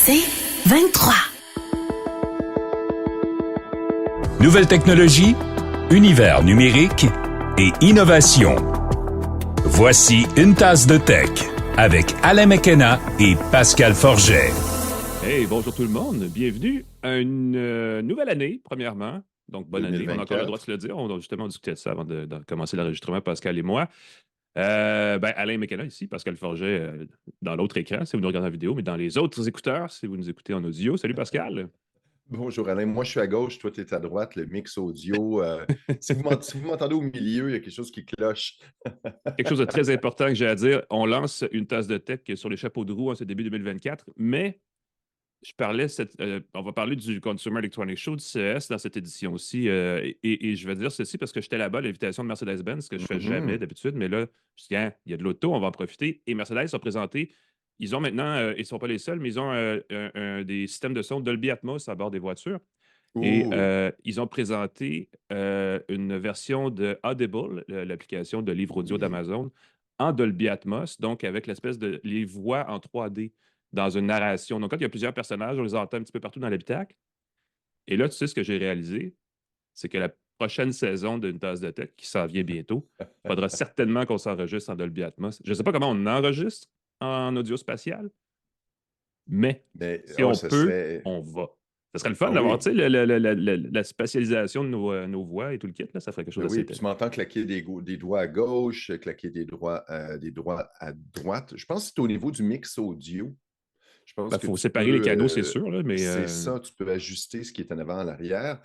C'est 23. Nouvelles technologies, univers numérique et innovation. Voici une tasse de tech avec Alain McKenna et Pascal Forget. Hey, bonjour tout le monde. Bienvenue à une nouvelle année, premièrement. Donc, bonne année. On a encore le droit de se le dire. On a justement discuté de ça avant de commencer l'enregistrement, Pascal et moi. Alain McKenna ici, Pascal Forget dans l'autre écran, si vous nous regardez en vidéo, mais dans les autres écouteurs, si vous nous écoutez en audio. Salut, Pascal. Bonjour Alain, moi je suis à gauche, toi tu es à droite, le mix audio. Si vous m'entendez au milieu, il y a quelque chose qui cloche. Quelque chose de très important que j'ai à dire. On lance une tasse de tech sur les chapeaux de roue en ce début 2024, mais je parlais, on va parler du Consumer Electronics Show, du CES dans cette édition aussi. Et je vais dire ceci parce que j'étais là-bas à l'invitation de Mercedes-Benz, ce que je fais jamais d'habitude, mais là, je dis, il y a de l'auto, on va en profiter. Et Mercedes a présenté, ils ont maintenant, ils ne sont pas les seuls, mais ils ont des systèmes de son Dolby Atmos à bord des voitures. Et ils ont présenté une version de Audible, l'application de livre audio d'Amazon, en Dolby Atmos, donc avec l'espèce de les voix en 3D dans une narration. Donc, quand il y a plusieurs personnages, on les entend un petit peu partout dans l'habitacle. Et là, tu sais ce que j'ai réalisé, c'est que la prochaine saison d'une tasse de tech, qui s'en vient bientôt, il faudra certainement qu'on s'enregistre en Dolby Atmos. Je ne sais pas comment on enregistre en audio spatial, mais si on peut, on va. Ça serait le fun d'avoir, tu sais, la spatialisation de nos voix et tout le kit, là, ça ferait quelque chose d'assez... Oui, puis tu m'entends claquer des doigts à gauche, claquer des doigts à droite. Je pense que c'est au niveau du mix audio. Il faut séparer les canaux, c'est sûr, là, mais... C'est ça, tu peux ajuster ce qui est en avant, en arrière.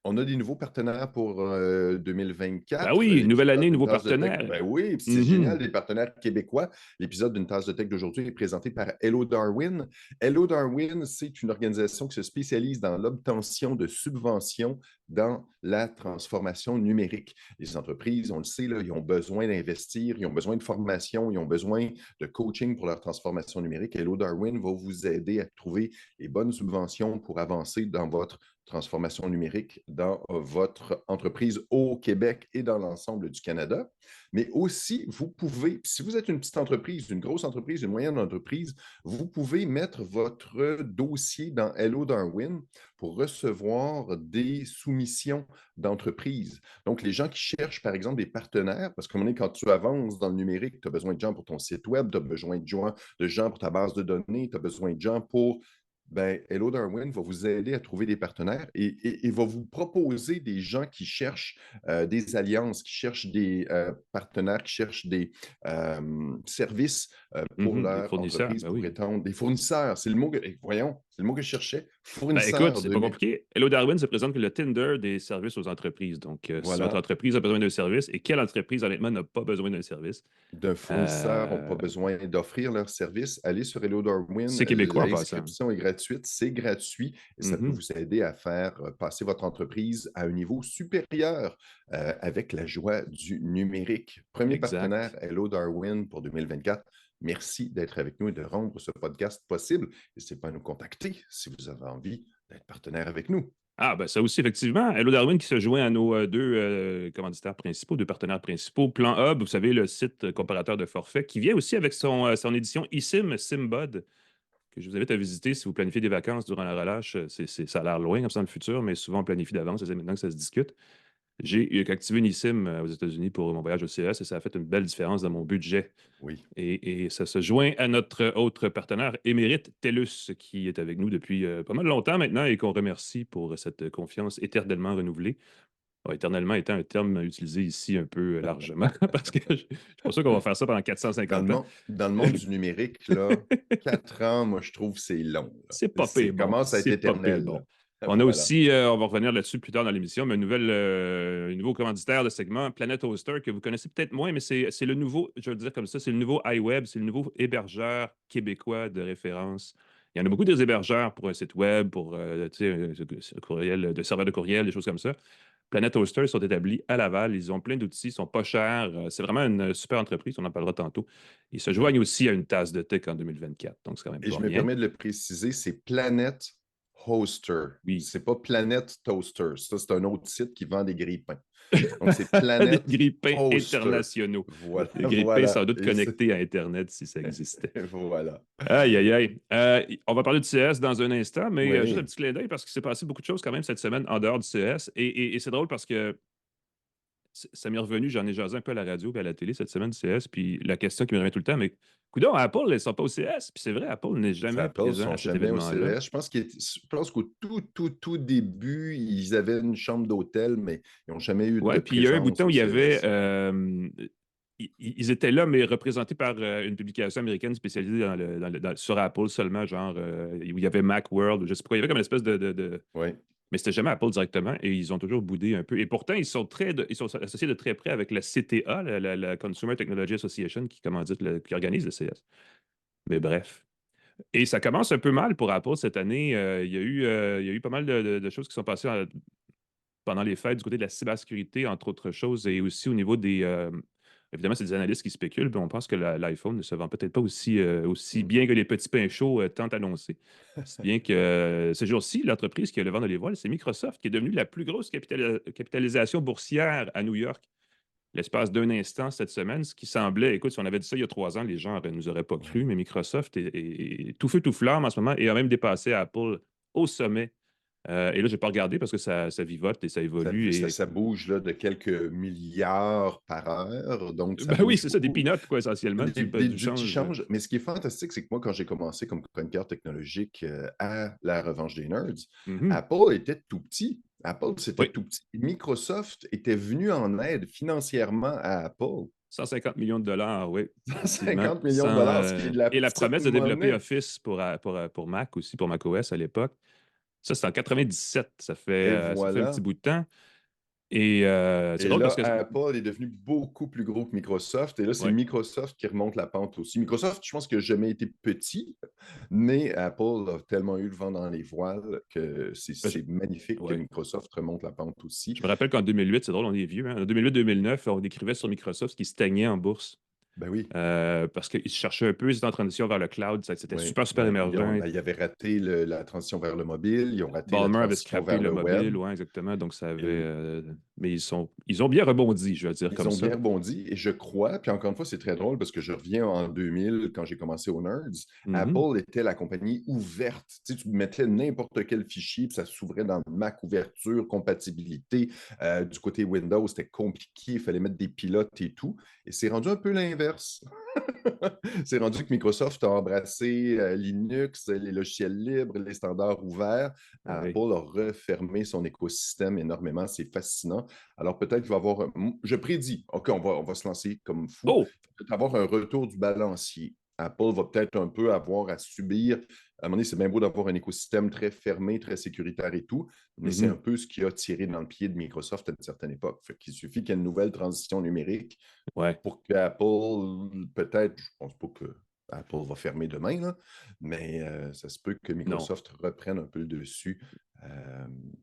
On a des nouveaux partenaires pour 2024. Ben oui, nouvelle année, nouveaux partenaires. Ben oui, c'est génial, des partenaires québécois. L'épisode d'une tasse de tech d'aujourd'hui est présenté par Hello Darwin. Hello Darwin, c'est une organisation qui se spécialise dans l'obtention de subventions dans la transformation numérique. Les entreprises, on le sait, là, ils ont besoin d'investir, ils ont besoin de formation, ils ont besoin de coaching pour leur transformation numérique. Hello Darwin va vous aider à trouver les bonnes subventions pour avancer dans votre transformation numérique dans votre entreprise au Québec et dans l'ensemble du Canada. Mais aussi, vous pouvez, si vous êtes une petite entreprise, une grosse entreprise, une moyenne entreprise, vous pouvez mettre votre dossier dans Hello Darwin pour recevoir des soumissions d'entreprises. Donc, les gens qui cherchent, par exemple, des partenaires, parce que quand tu avances dans le numérique, tu as besoin de gens pour ton site web, tu as besoin de gens pour ta base de données, tu as besoin de gens pour... Hello Darwin va vous aider à trouver des partenaires et va vous proposer des gens qui cherchent des alliances, qui cherchent des partenaires, qui cherchent des services pour leur entreprise, pour étendre des fournisseurs. C'est le mot que, voyons, c'est le mot que je cherchais. Fournisseurs. Écoute, c'est pas compliqué. Hello Darwin se présente que le Tinder des services aux entreprises. Donc, si votre entreprise a besoin d'un service, et quelle entreprise, honnêtement, n'a pas besoin d'un service? D'un fournisseur n'ont pas besoin d'offrir leur service. Allez sur Hello Darwin. C'est québécois, l'inscription est gratuite, c'est gratuit et ça peut vous aider à faire passer votre entreprise à un niveau supérieur avec la joie du numérique. Premier partenaire, Hello Darwin pour 2024. Merci d'être avec nous et de rendre ce podcast possible. N'hésitez pas à nous contacter si vous avez envie d'être partenaire avec nous. Ah, ben ça aussi, effectivement. Hello Darwin qui se joint à nos deux commanditaires principaux, deux partenaires principaux. Plan Hub, vous savez, le site comparateur de forfait, qui vient aussi avec son édition eSIM, SIMBud, que je vous invite à visiter si vous planifiez des vacances durant la relâche. Ça a l'air loin comme ça dans le futur, mais souvent on planifie d'avance, c'est maintenant que ça se discute. J'ai activé une eSIM aux États-Unis pour mon voyage au CES et ça a fait une belle différence dans mon budget. Oui. Et ça se joint à notre autre partenaire émérite, TELUS, qui est avec nous depuis pas mal longtemps maintenant et qu'on remercie pour cette confiance éternellement renouvelée. Éternellement étant un terme utilisé ici un peu largement, parce que je ne suis pas sûr qu'on va faire ça pendant 450 ans. Dans le monde du numérique, là, 4 ans, moi, je trouve que c'est long. Là. C'est pas pire. Ça commence à être éternel. Bon. On a aussi, on va revenir là-dessus plus tard dans l'émission, mais un nouveau commanditaire de segment, Planet Hoster, que vous connaissez peut-être moins, mais c'est le nouveau, je veux le dire comme ça, c'est le nouveau iWeb, c'est le nouveau hébergeur québécois de référence. Il y en a beaucoup des hébergeurs pour un site web, pour courriel, de serveur de courriel, des choses comme ça. Planet Hoster sont établis à Laval. Ils ont plein d'outils, ils sont pas chers. C'est vraiment une super entreprise, on en parlera tantôt. Ils se joignent aussi à une tasse de tech en 2024. Donc, c'est quand même Et je me permets de le préciser, c'est Planet Hoster. Oui. C'est pas Planète Toaster. Ça, c'est un autre site qui vend des grille-pains. Donc, c'est Des Planète grille-pains Toaster. internationaux. Voilà, Des grille-pains voilà. sans doute Et connectés à Internet si ça existait. voilà. Aïe, aïe, aïe. On va parler du CS dans un instant, mais juste un Oui. petit clin d'œil parce qu'il s'est passé beaucoup de choses quand même cette semaine en dehors du CS. Et c'est drôle parce que ça m'est revenu, j'en ai jasé un peu à la radio et à la télé cette semaine du CS, puis la question qui me revient tout le temps, mais coudonc, Apple, ils ne sont pas au CS. Puis c'est vrai, Apple n'est jamais Apple ne présent sont à cet jamais au événement-là. CES. Je pense qu'au tout début, ils avaient une chambre d'hôtel, mais ils n'ont jamais eu de Ouais, puis il y a eu un bout de présence temps où au il y avait. CES. Ils étaient là, mais représentés par une publication américaine spécialisée sur Apple seulement, genre où il y avait Macworld, ou je sais pas quoi. Il y avait comme une espèce de. Oui. Mais c'était jamais Apple directement et ils ont toujours boudé un peu. Et pourtant, ils sont associés de très près avec la CTA, la Consumer Technology Association, qui organise le CS. Mais bref. Et ça commence un peu mal pour Apple cette année. Il y a eu pas mal de choses qui sont passées pendant les fêtes du côté de la cybersécurité, entre autres choses, et aussi au niveau des. Évidemment, c'est des analystes qui spéculent, mais on pense que l'iPhone ne se vend peut-être pas aussi bien que les petits pains chauds tant annoncés. Si bien que ces jours-ci, l'entreprise qui a le vent dans les voiles, c'est Microsoft, qui est devenue la plus grosse capitalisation boursière à New York, l'espace d'un instant cette semaine, ce qui semblait, écoute, si on avait dit ça il y a 3 ans, les gens ne nous auraient pas cru, Oui. mais Microsoft est tout feu, tout flamme en ce moment et a même dépassé Apple au sommet. Et là, je n'ai pas regardé parce que ça vivote et ça évolue. Ça bouge là, de quelques milliards par heure, donc ça Ben oui, bouge c'est ça, des beaucoup. peanuts, quoi, essentiellement, du Du petit change. change. Mais ce qui est fantastique, c'est que moi, quand j'ai commencé comme chroniqueur technologique à la Revanche des Nerds, Mhm. Apple était tout petit. Apple, c'était Oui, tout petit. Microsoft était venu en aide financièrement à Apple. 150 millions de dollars, oui, effectivement. 50 millions de dollars, ce qui est de la Et la petite promesse de développer monnaie. Office pour Mac aussi, pour macOS à l'époque. Ça, c'était en 97. Et Ça fait un petit voilà. bout de temps. Et c'est Et drôle parce là, que. Apple est devenu beaucoup plus gros que Microsoft. Et là, c'est Ouais. Microsoft qui remonte la pente aussi. Microsoft, je pense qu'il n'a jamais été petit, mais Apple a tellement eu le vent dans les voiles que Ben, c'est magnifique que ouais. Microsoft remonte la pente aussi. Je me rappelle qu'en 2008, c'est drôle, on est vieux. Hein? En 2008-2009, on écrivait sur Microsoft qui stagnait en bourse. Ben oui. Parce qu'ils se cherchaient un peu, ils étaient en transition vers le cloud. C'était Oui, super, super émergent. ils avaient raté la transition vers le mobile, ils ont raté la Ballmer avait transition scrappé vers le le web. mobile, ouais, exactement. Donc, ça avait. Et Mais ils ont bien rebondi, je veux dire, ils comme ont ça. bien rebondi et je crois, puis encore une fois, c'est très drôle parce que je reviens en 2000 quand j'ai commencé au Nerds. Mhm. Apple était la compagnie ouverte. Tu sais, tu mettais n'importe quel fichier, puis ça s'ouvrait dans le Mac, ouverture, compatibilité. Du côté Windows, c'était compliqué, il fallait mettre des pilotes et tout. Et c'est rendu un peu l'inverse. C'est rendu que Microsoft a embrassé Linux, les logiciels libres, les standards ouverts. Oui. Apple a refermé son écosystème énormément. C'est fascinant. Alors peut-être qu'il va y avoir, je prédis, OK, on va se lancer comme fou, Oh! il va peut-être avoir un retour du balancier. Apple va peut-être un peu avoir à subir. À un moment donné, c'est bien beau d'avoir un écosystème très fermé, très sécuritaire et tout, mais c'est un Mhm. peu ce qui a tiré dans le pied de Microsoft à une certaine époque. Il suffit qu'il y ait une nouvelle transition numérique Ouais. pour que Apple, peut-être, je pense pas que Apple va fermer demain, là, mais ça se peut que Non. Microsoft reprenne un peu le dessus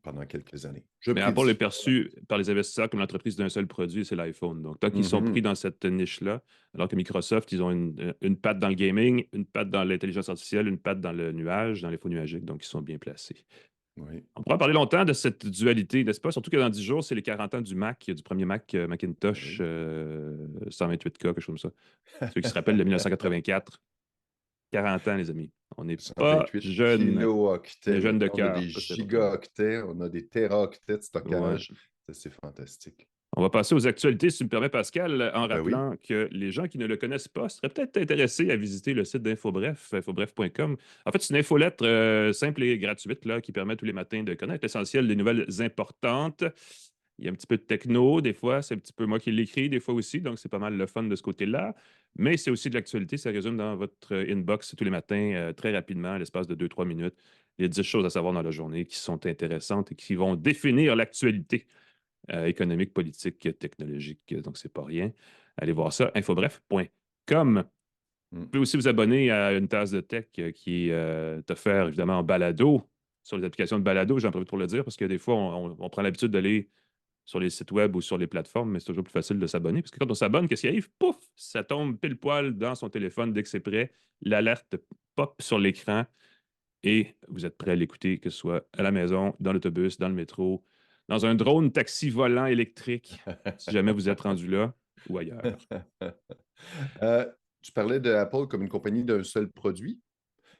pendant quelques années. Je Mais Apple est prédis. perçu par les investisseurs comme l'entreprise d'un seul produit, c'est l'iPhone. Donc, tant qu'ils sont pris Mhm. dans cette niche-là, alors que Microsoft, ils ont une patte dans le gaming, une patte dans l'intelligence artificielle, une patte dans le nuage, dans l'info nuagique, donc ils sont bien placés. Oui. On pourra parler longtemps de cette dualité, n'est-ce pas? Surtout que dans 10 jours, c'est les 40 ans du Mac, du premier Mac Ben Macintosh oui. 128K, quelque chose comme ça. Ceux qui se rappellent de 1984. 40 ans, les amis. On n'est pas 128 jeunes. On est kilo-octets. jeunes de Maintenant, on a cœur. des Ça, c'est important. gigaoctets, on a des téraoctets de Ouais. stockage. Ça, c'est fantastique. On va passer aux actualités, si tu me permets, Pascal, en Ben oui. rappelant que les gens qui ne le connaissent pas seraient peut-être intéressés à visiter le site d'InfoBref, infobref.com. En fait, c'est une infolettre simple et gratuite là, qui permet tous les matins de connaître l'essentiel des nouvelles importantes. Il y a un petit peu de techno, des fois, c'est un petit peu moi qui l'écris, des fois aussi, donc c'est pas mal le fun de ce côté-là. Mais c'est aussi de l'actualité, ça résume dans votre inbox tous les matins, très rapidement, à l'espace de 2-3 minutes, les 10 choses à savoir dans la journée qui sont intéressantes et qui vont définir l'actualité économique, politique, technologique. Donc, c'est pas rien. Allez voir ça, infobref.com. Vous Mm. pouvez aussi vous abonner à une tasse de tech qui est offerte évidemment en balado sur les applications de balado. J'en profite pour le dire parce que des fois, on prend l'habitude d'aller sur les sites web ou sur les plateformes, mais c'est toujours plus facile de s'abonner parce que quand on s'abonne, qu'est-ce qui arrive? Pouf! Ça tombe pile poil dans son téléphone dès que c'est prêt. L'alerte pop sur l'écran et vous êtes prêt à l'écouter, que ce soit à la maison, dans l'autobus, dans le métro, dans un drone taxi volant électrique, si jamais vous êtes rendu là ou ailleurs. Euh, Tu parlais d'Apple comme une compagnie d'un seul produit.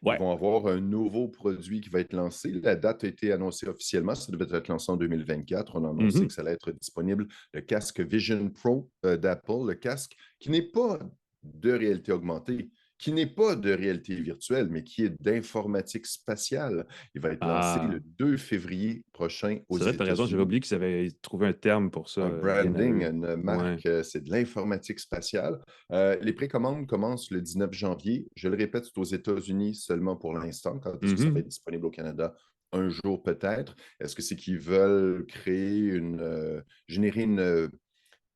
Ils Ouais. vont avoir un nouveau produit qui va être lancé. La date a été annoncée officiellement. Ça devait être lancé en 2024. On a annoncé Mhm. que ça allait être disponible, le casque Vision Pro d'Apple, le casque qui n'est pas de réalité augmentée, qui n'est pas de réalité virtuelle, mais qui est d'informatique spatiale. Il va être lancé le Ah, 2 février prochain aux c'est vrai, tu as raison, j'avais États-Unis. oublié qu'ils avaient trouvé un terme pour ça Un bien à branding, eux. une Ouais. marque, c'est de l'informatique spatiale. Les précommandes commencent le 19 janvier. Je le répète, c'est aux États-Unis seulement pour l'instant. Quand est-ce que ça va Mhm. être disponible au Canada? Un jour peut-être. Est-ce que c'est qu'ils veulent générer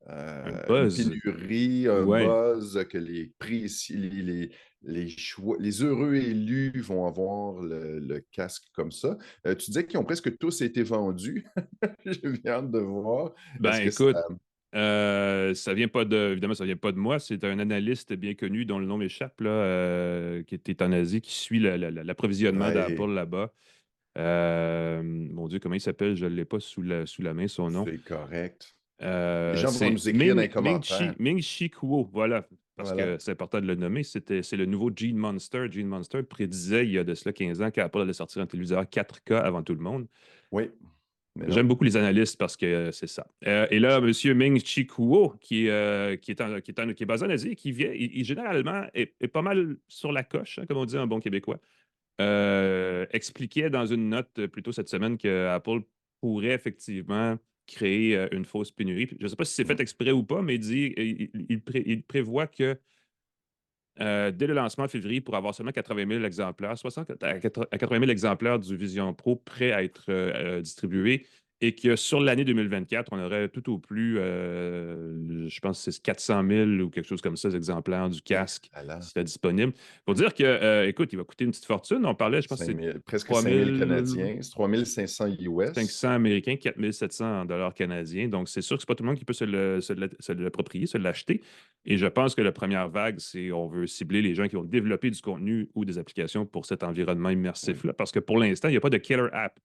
Un une buzz. pénurie, un Ouais. buzz, que les heureux élus vont avoir le casque comme ça? Tu disais qu'ils ont presque tous été vendus. J'ai bien hâte de voir. Ben Est-ce que ça... écoute, ça vient pas évidemment, ça vient pas de moi. C'est un analyste bien connu dont le nom m'échappe, là, qui était en Asie, qui suit l'approvisionnement Ouais, d'Apple là-bas. Mon Dieu, comment il s'appelle? Je ne l'ai pas sous la main, son nom. c'est correct. Les gens vont C'est nous écrire dans les commentaires. Ming Chi Kuo, voilà, parce Voilà. que c'est important de le nommer. C'est le nouveau Gene Monster. Gene Monster prédisait il y a de cela 15 ans qu'Apple allait sortir un téléviseur 4K avant tout le monde. Oui, mais J'aime non. beaucoup les analystes parce que c'est ça. Et là, M. Ming Chi Kuo, qui est basé en Asie, qui vient, il généralement est pas mal sur la coche, hein, comme on dit en bon québécois, expliquait dans une note plus tôt cette semaine que Apple pourrait effectivement créer une fausse pénurie. Je ne sais pas si c'est fait Mm. exprès ou pas, mais il prévoit que dès le lancement en février, pour avoir seulement 80 000 exemplaires, 60 à 80 000 exemplaires du Vision Pro prêts à être distribués, et que sur l'année 2024, on aurait tout au plus, je pense que c'est 400 000 ou quelque chose comme ça, exemplaires du Et casque voilà. qui serait disponible. Pour dire que, écoute, il va coûter une petite fortune. On parlait, je pense que c'est Presque 3 5 000 Canadiens. C'est 3 500 US. 500 américains, 4 700 dollars canadiens. Donc, c'est sûr que c'est pas tout le monde qui peut se l'approprier, se l'acheter. Et je pense que la première vague, c'est on veut cibler les gens qui vont développer du contenu ou des applications pour cet environnement Oui. immersif-là. Parce que pour l'instant, il n'y a pas de killer app.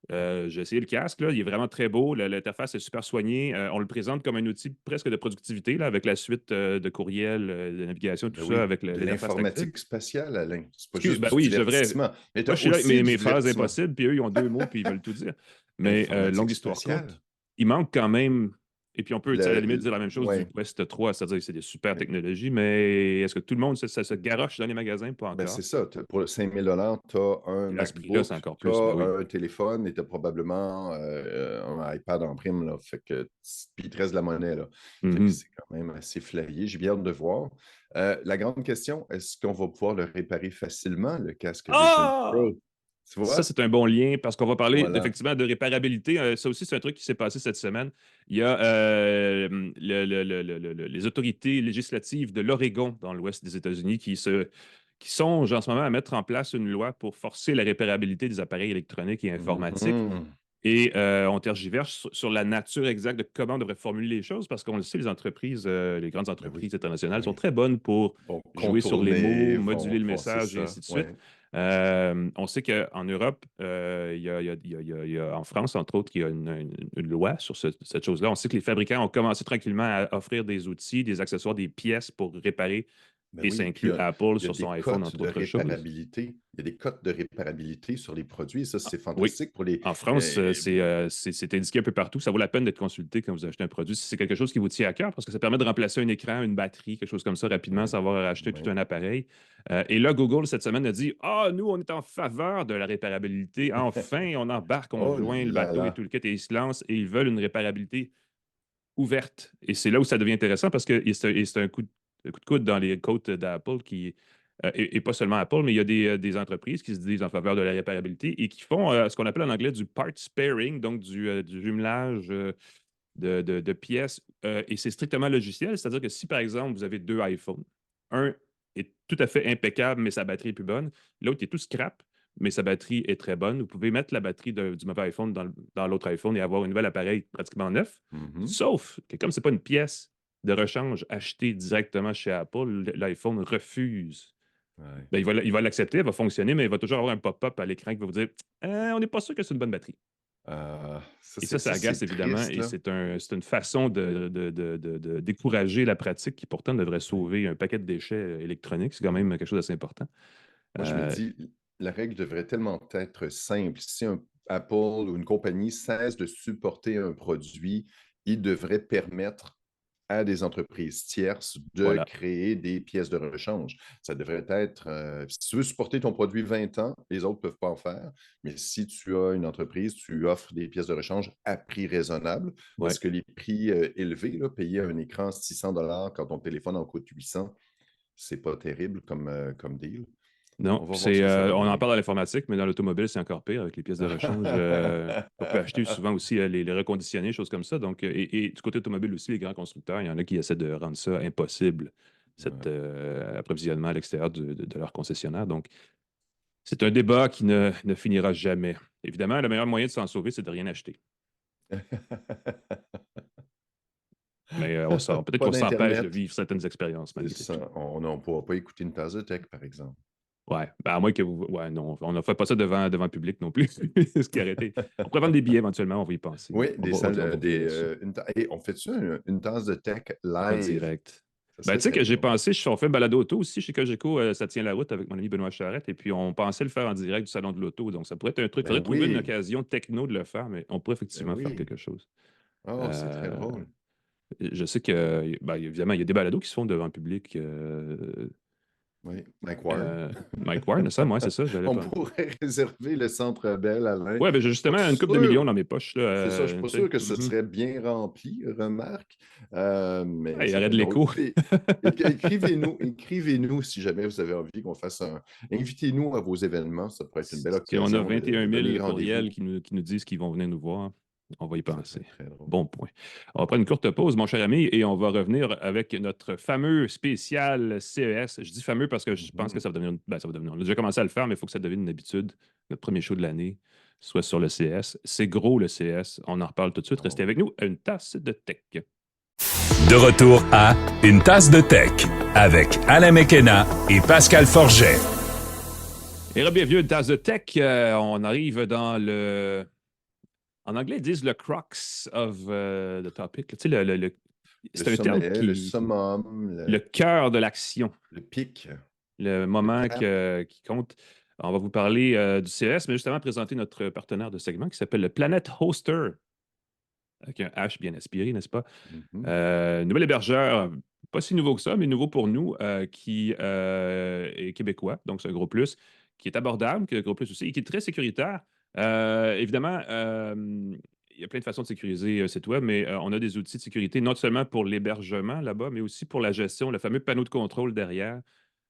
J'ai essayé le casque, là, il est vraiment très beau. L'interface est super soignée. On le présente comme un outil presque de productivité, là, avec la suite de courriel, de navigation, tout Ben ça, oui, avec de l'interface tactile. l'informatique spatiale, Alain. C'est pas juste Ben du oui, je devrais. divertissement, mais tu Moi, as je suis là avec aussi du mes phrases divertissement. impossibles, puis eux, ils ont deux mots, puis ils veulent tout dire. Mais longue Informatique histoire spatiale. courte, il manque quand même. Et puis, on peut, tu sais, à la limite, dire la même chose du Ouais. Quest 3, c'est-à-dire que c'est des super technologies, mais est-ce que tout le monde, ça se garoche dans les magasins? Pas Ben, c'est encore. ça. Pour le 5 000 tu as un Et à ce prix-là, c'est MacBook, encore tu plus. Ben as oui. un téléphone et tu as probablement un iPad en prime. Là. Fait que, puis il te reste de la monnaie. Là. Fait que Mhm. c'est quand même assez flyé. J'ai bien hâte de voir. La grande question, est-ce qu'on va pouvoir le réparer facilement, le casque Vision Ah! Pro? Tu Ça, vois? c'est un bon lien parce qu'on va parler Voilà. effectivement de réparabilité. Ça aussi, c'est un truc qui s'est passé cette semaine. Il y a les autorités législatives de l'Oregon, dans l'ouest des États-Unis, qui songent en ce moment à mettre en place une loi pour forcer la réparabilité des appareils électroniques et informatiques. Mhm. Et on tergiverse sur la nature exacte de comment on devrait formuler les choses parce qu'on le sait, les entreprises, les grandes Ben oui. entreprises internationales sont Oui. très bonnes pour Vont jouer sur les mots, contourner, moduler le c'est message et ça. ainsi de suite. Ouais. C'est ça. On sait qu'en Europe, il y a en France, entre autres, il y a une loi sur cette chose-là. On sait que les fabricants ont commencé tranquillement à offrir des outils, des accessoires, des pièces pour réparer, Ben et ça oui, puis inclut Apple il y a sur son des iPhone, cotes entre de autres choses. réparabilité. Il y a des cotes de réparabilité sur les produits. Et ça, c'est Oui. fantastique pour les. En France, euh, c'est indiqué un peu partout. Ça vaut la peine d'être consulté quand vous achetez un produit. Si c'est quelque chose qui vous tient à cœur, parce que ça permet de remplacer un écran, une batterie, quelque chose comme ça rapidement, oui, sans avoir à acheter tout oui. un appareil. Et là, Google, cette semaine, a dit ah, nous, on est en faveur de la réparabilité. Enfin, on embarque, on Oh joint le là bateau et là. tout le kit, et ils se lancent et ils veulent une réparabilité ouverte. Et c'est là où ça devient intéressant parce que et c'est un coup de coude dans les côtes d'Apple et pas seulement Apple, mais il y a des entreprises qui se disent en faveur de la réparabilité et qui font ce qu'on appelle en anglais du part sparing, donc du jumelage de pièces. Et c'est strictement logiciel, c'est-à-dire que si, par exemple, vous avez deux iPhones, un est tout à fait impeccable, mais sa batterie est plus bonne, l'autre est tout scrap, mais sa batterie est très bonne. Vous pouvez mettre la batterie du mauvais iPhone dans l'autre iPhone et avoir un nouvel appareil pratiquement neuf. Mhm. Sauf que comme ce n'est pas une pièce de rechange achetée directement chez Apple, l'iPhone refuse Ouais. Ben, il va l'accepter, elle va fonctionner, mais il va toujours avoir un pop-up à l'écran qui va vous dire on n'est pas sûr que c'est une bonne batterie. Et ça agace C'est évidemment, triste, et là. c'est une façon de décourager la pratique qui pourtant devrait sauver un paquet de déchets électroniques. C'est quand même quelque chose d'assez important. Moi, je me Euh, dis, la règle devrait tellement être simple. Si un Apple ou une compagnie cesse de supporter un produit, il devrait permettre à des entreprises tierces de voilà. créer des pièces de rechange. Ça devrait être, si tu veux supporter ton produit 20 ans, les autres ne peuvent pas en faire, mais si tu as une entreprise, tu offres des pièces de rechange à prix raisonnable, Ouais. parce que les prix élevés, là, payer un écran 600 quand ton téléphone en coûte 800, c'est pas terrible comme deal. On Non, va voir ce que ça va on en donner. parle dans l'informatique, mais dans l'automobile, c'est encore pire avec les pièces de rechange. On peut acheter souvent aussi les reconditionnés, choses comme ça. Donc, et du côté automobile aussi, les grands constructeurs, il y en a qui essaient de rendre ça impossible, cet Ouais. approvisionnement à l'extérieur de leur concessionnaire. Donc, c'est un débat qui ne finira jamais. Évidemment, le meilleur moyen de s'en sauver, c'est de rien acheter. Mais peut-être Pas qu'on s'empêche de d'Internet. vivre certaines expériences C'est malgré tout. ça. On ne pourra pas écouter une tasse de tech, par exemple. Ouais, ben à moins que vous. Ouais, non, on ne fait pas ça devant le public non plus. C'est ce qui a arrêté. On pourrait vendre des billets éventuellement, on va y penser. Oui, On des va, salles, on va revenir là-dessus. Hey, on fait ça, une tasse de tech En live? direct. Ça Ben, serait tu sais que très j'ai drôle. pensé, on fait un balado auto aussi chez Cogeco, ça tient la route avec mon ami Benoît Charette, et puis on pensait le faire en direct du salon de l'auto. Donc, ça pourrait être un truc. Il Ben faudrait trouver une oui, occasion techno de le faire, mais on pourrait ben effectivement faire oui. quelque chose. Oh, c'est très Euh, drôle. je sais que, ben, évidemment, il y a des balados qui se font devant le public. Oui, Mike Ward. Mike Ward, ça, moi, c'est ça, j'allais On pas. pourrait réserver le Centre Bell, Alain. Ouais, ben, j'ai Je suis pas justement une couple de millions sûr, dans mes poches, là, c'est ça, je suis pas tu sais. sûr que ce Mhm. serait bien rempli, remarque, mais Ouais, il y ça aurait peut de être drôle. l'écho. Écoutez, écrivez-nous si jamais vous avez envie qu'on fasse un... Invitez-nous à vos événements, ça pourrait être une belle Si on a occasion 21 de 000 donner courriels rendez-vous. qui nous disent qu'ils vont venir nous voir, on va y Ça serait penser. très drôle. Bon point. On va prendre une courte pause, mon cher ami, et on va revenir avec notre fameux spécial CES. Je dis fameux parce que je pense que Mhm. ça va devenir, ben, ça va devenir. On a déjà commencé à le faire, mais il faut que ça devienne une habitude. Notre premier show de l'année soit sur le CES. C'est gros le CES. On en reparle tout de suite. Restez Oh. avec nous à une tasse de tech. De retour à Une tasse de tech avec Alain McKenna et Pascal Forget. Et bienvenue à une tasse de tech. On arrive dans le. En anglais, ils disent le crux of the topic. Tu sais, Le c'est un terme sommet, le summum, le cœur de l'action, le pic, le le moment cap. qui compte. On va vous parler du CES, mais justement présenter notre partenaire de segment qui s'appelle le Planet Hoster, avec un H bien aspiré, n'est-ce pas? Mhm. Nouvel hébergeur, pas si nouveau que ça, mais nouveau pour nous, qui est québécois, donc c'est un gros plus, qui est abordable, qui est un gros plus aussi, et qui est très sécuritaire. Évidemment, il y a plein de façons de sécuriser un site web, mais on a des outils de sécurité, non seulement pour l'hébergement là-bas, mais aussi pour la gestion, le fameux panneau de contrôle derrière.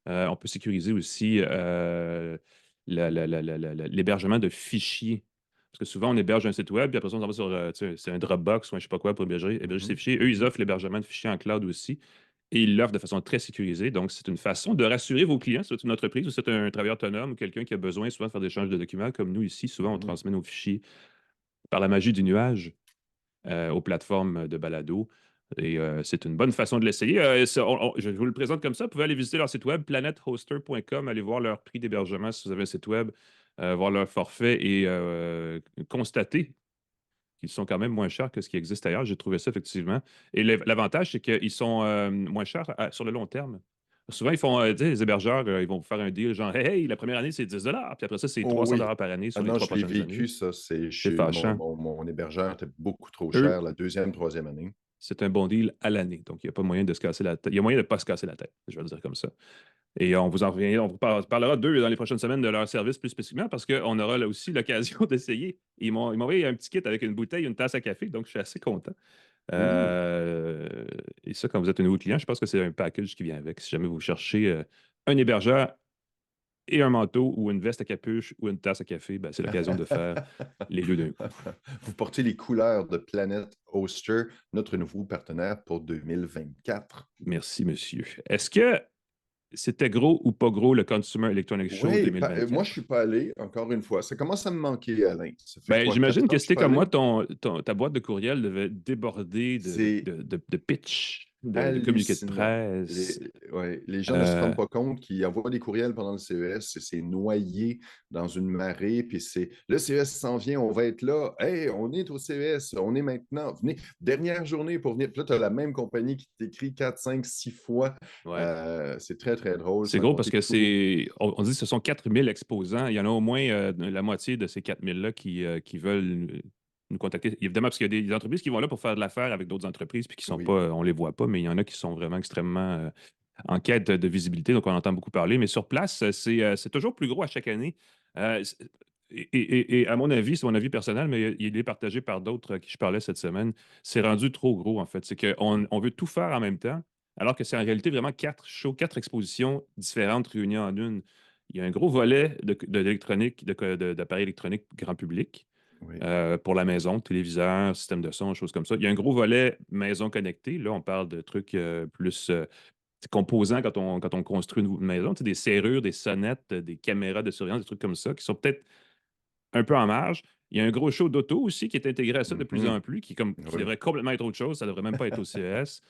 On peut sécuriser aussi l'hébergement de fichiers. Parce que souvent, on héberge un site web, puis après ça, on s'en va sur c'est un Dropbox ou un je sais pas quoi pour héberger ses Mhm. fichiers. Eux, ils offrent l'hébergement de fichiers en cloud aussi. Et ils l'offrent de façon très sécurisée. Donc, c'est une façon de rassurer vos clients, si c'est une entreprise ou si c'est un travailleur autonome ou quelqu'un qui a besoin souvent de faire des échanges de documents. Comme nous ici, souvent, on Mhm. transmet nos fichiers par la magie du nuage aux plateformes de balado. Et c'est une bonne façon de l'essayer. Je vous le présente comme ça. Vous pouvez aller visiter leur site web, planethoster.com, aller voir leur prix d'hébergement si vous avez un site web, voir leur forfait et constater qu'ils sont quand même moins chers que ce qui existe ailleurs. J'ai trouvé ça effectivement. Et l'avantage, c'est qu'ils sont moins chers sur le long terme. Souvent, ils font, tu sais, les hébergeurs, ils vont vous faire un deal genre, hey, la première année, c'est 10 puis après ça, c'est Oh 300 oui. par année Ah sur les non, 3 je l'ai prochaines années. vécu, ça. C'est fâchant. Mon hébergeur était beaucoup trop Eux, cher la deuxième, troisième année. c'est un bon deal à l'année. Donc, il n'y a pas moyen de se casser la tête. Il y a moyen de ne pas se casser la tête, je vais le dire comme ça. Et on vous parlera d'eux dans les prochaines semaines de leur service plus spécifiquement parce qu'on aura là aussi l'occasion d'essayer. Ils m'ont envoyé un petit kit avec une bouteille, une tasse à café, donc je suis assez content. Ouh. Et ça, quand vous êtes un nouveau client, je pense que c'est un package qui vient avec. Si jamais vous cherchez un hébergeur et un manteau ou une veste à capuche ou une tasse à café, ben, c'est l'occasion de faire les deux d'un coup. Vous portez les couleurs de Planet Hoster, notre nouveau partenaire pour 2024. Merci, monsieur. Est-ce que c'était gros ou pas gros le Consumer Electronics Show Oui, moi, je ne 2024? suis pas allé, encore une fois. Ça commence à me manquer, Alain. Ça fait Ben, quoi, 4 j'imagine ans que que je si suis t'es pas comme moi, allé? ta boîte de courriel devait déborder C'est de pitch. de communiqués de Hallucinant. presse. Ouais, les gens ne se Euh, rendent pas compte qu'ils envoient des courriels pendant le CES, c'est noyé dans une marée, puis c'est le CES s'en vient, on va être là. Hey, on est au CES, on est maintenant. Venez, dernière journée pour venir. Puis là, tu as la même compagnie qui t'écrit 4, 5, 6 fois. ouais. C'est très, très drôle, C'est sans gros parce compter que tout. on dit que ce sont 4000 exposants. Il y en a au moins la moitié de ces 4000-là qui veulent nous contacter. Évidemment, parce qu'il y a des entreprises qui vont là pour faire de l'affaire avec d'autres entreprises puis qui sont Oui, pas, on les voit pas, mais il y en a qui sont vraiment extrêmement en quête de visibilité, donc on entend beaucoup parler. Mais sur place, c'est toujours plus gros à chaque année. Et à mon avis, c'est mon avis personnel, mais il est partagé par d'autres à qui je parlais cette semaine. C'est rendu trop gros, en fait. C'est qu'on veut tout faire en même temps, alors que c'est en réalité vraiment 4 shows, 4 expositions différentes réunies en une. Il y a un gros volet d'électronique, d'appareils électroniques grand public oui, pour la maison, téléviseur, système de son, choses comme ça. Il y a un gros volet maison connectée. Là, on parle de trucs plus composants quand on construit une maison, tu sais, des serrures, des sonnettes, des caméras de surveillance, des trucs comme ça, qui sont peut-être un peu en marge. Il y a un gros show d'auto aussi qui est intégré à ça de plus en mhm, plus, qui oui, devrait complètement être autre chose. Ça ne devrait même pas être au CES.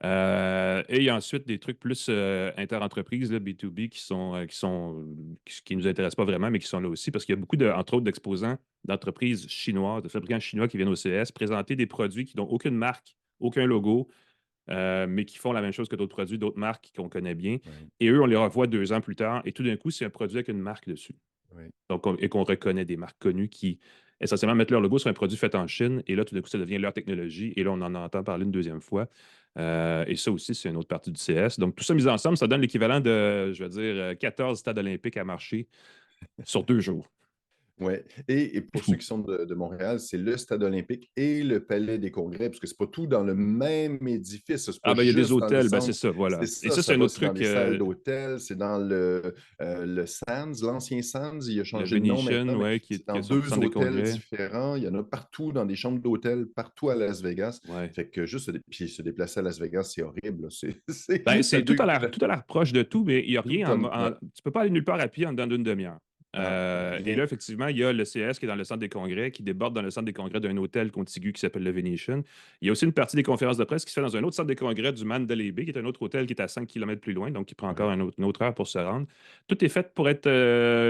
Et il y a ensuite des trucs plus inter-entreprises, là, B2B, qui nous intéressent pas vraiment, mais qui sont là aussi, parce qu'il y a beaucoup, entre autres, d'exposants d'entreprises chinoises, de fabricants chinois qui viennent au CES présenter des produits qui n'ont aucune marque, aucun logo, mais qui font la même chose que d'autres produits, d'autres marques qu'on connaît bien. oui, Et eux, on les revoit 2 ans plus tard, et tout d'un coup, c'est un produit avec une marque dessus. oui. Donc, et qu'on reconnaît des marques connues qui, essentiellement, mettent leur logo sur un produit fait en Chine, et là, tout d'un coup, ça devient leur technologie, et là, on en entend parler une deuxième fois. Et ça aussi, c'est une autre partie du CS. Donc, tout ça mis ensemble, ça donne l'équivalent de, je veux dire, 14 stades olympiques à marcher sur 2 jours. Ouais. Et C'est pour ceux fou. qui sont de Montréal, c'est le Stade olympique et le Palais des Congrès, parce que c'est pas tout dans le même édifice, c'est pas Ah, ben, il y a des juste dans le hôtels, ben, c'est centre. ça, C'est voilà. Et ça, ça, c'est ça un va, autre c'est dans truc, les salles d'hôtel, c'est dans le Sands, l'ancien Sands, il a le changé de nom Venetian, maintenant, mais ouais, c'est qui dans est son deux centre des hôtels congrès. différents. Il y en a partout, dans des chambres d'hôtel, partout à Las Vegas. Ouais. Fait que juste puis se déplacer à Las Vegas, c'est horrible, là. C'est Ben, juste à c'est 2 kilomètres. tout à l'air proche de tout, mais il n'y a Tout rien ouais. tu peux pas aller nulle part à pied en dedans d'une demi-heure. Ah, Et là, rien. effectivement, il y a le CS qui est dans le centre des congrès, qui déborde dans le centre des congrès d'un hôtel contigu qui s'appelle le Venetian. Il y a aussi une partie des conférences de presse qui se fait dans un autre centre des congrès du Mandalay Bay, qui est un autre hôtel qui est à 5 kilomètres plus loin, donc qui prend encore Ouais. une autre heure pour se rendre. Tout est fait pour être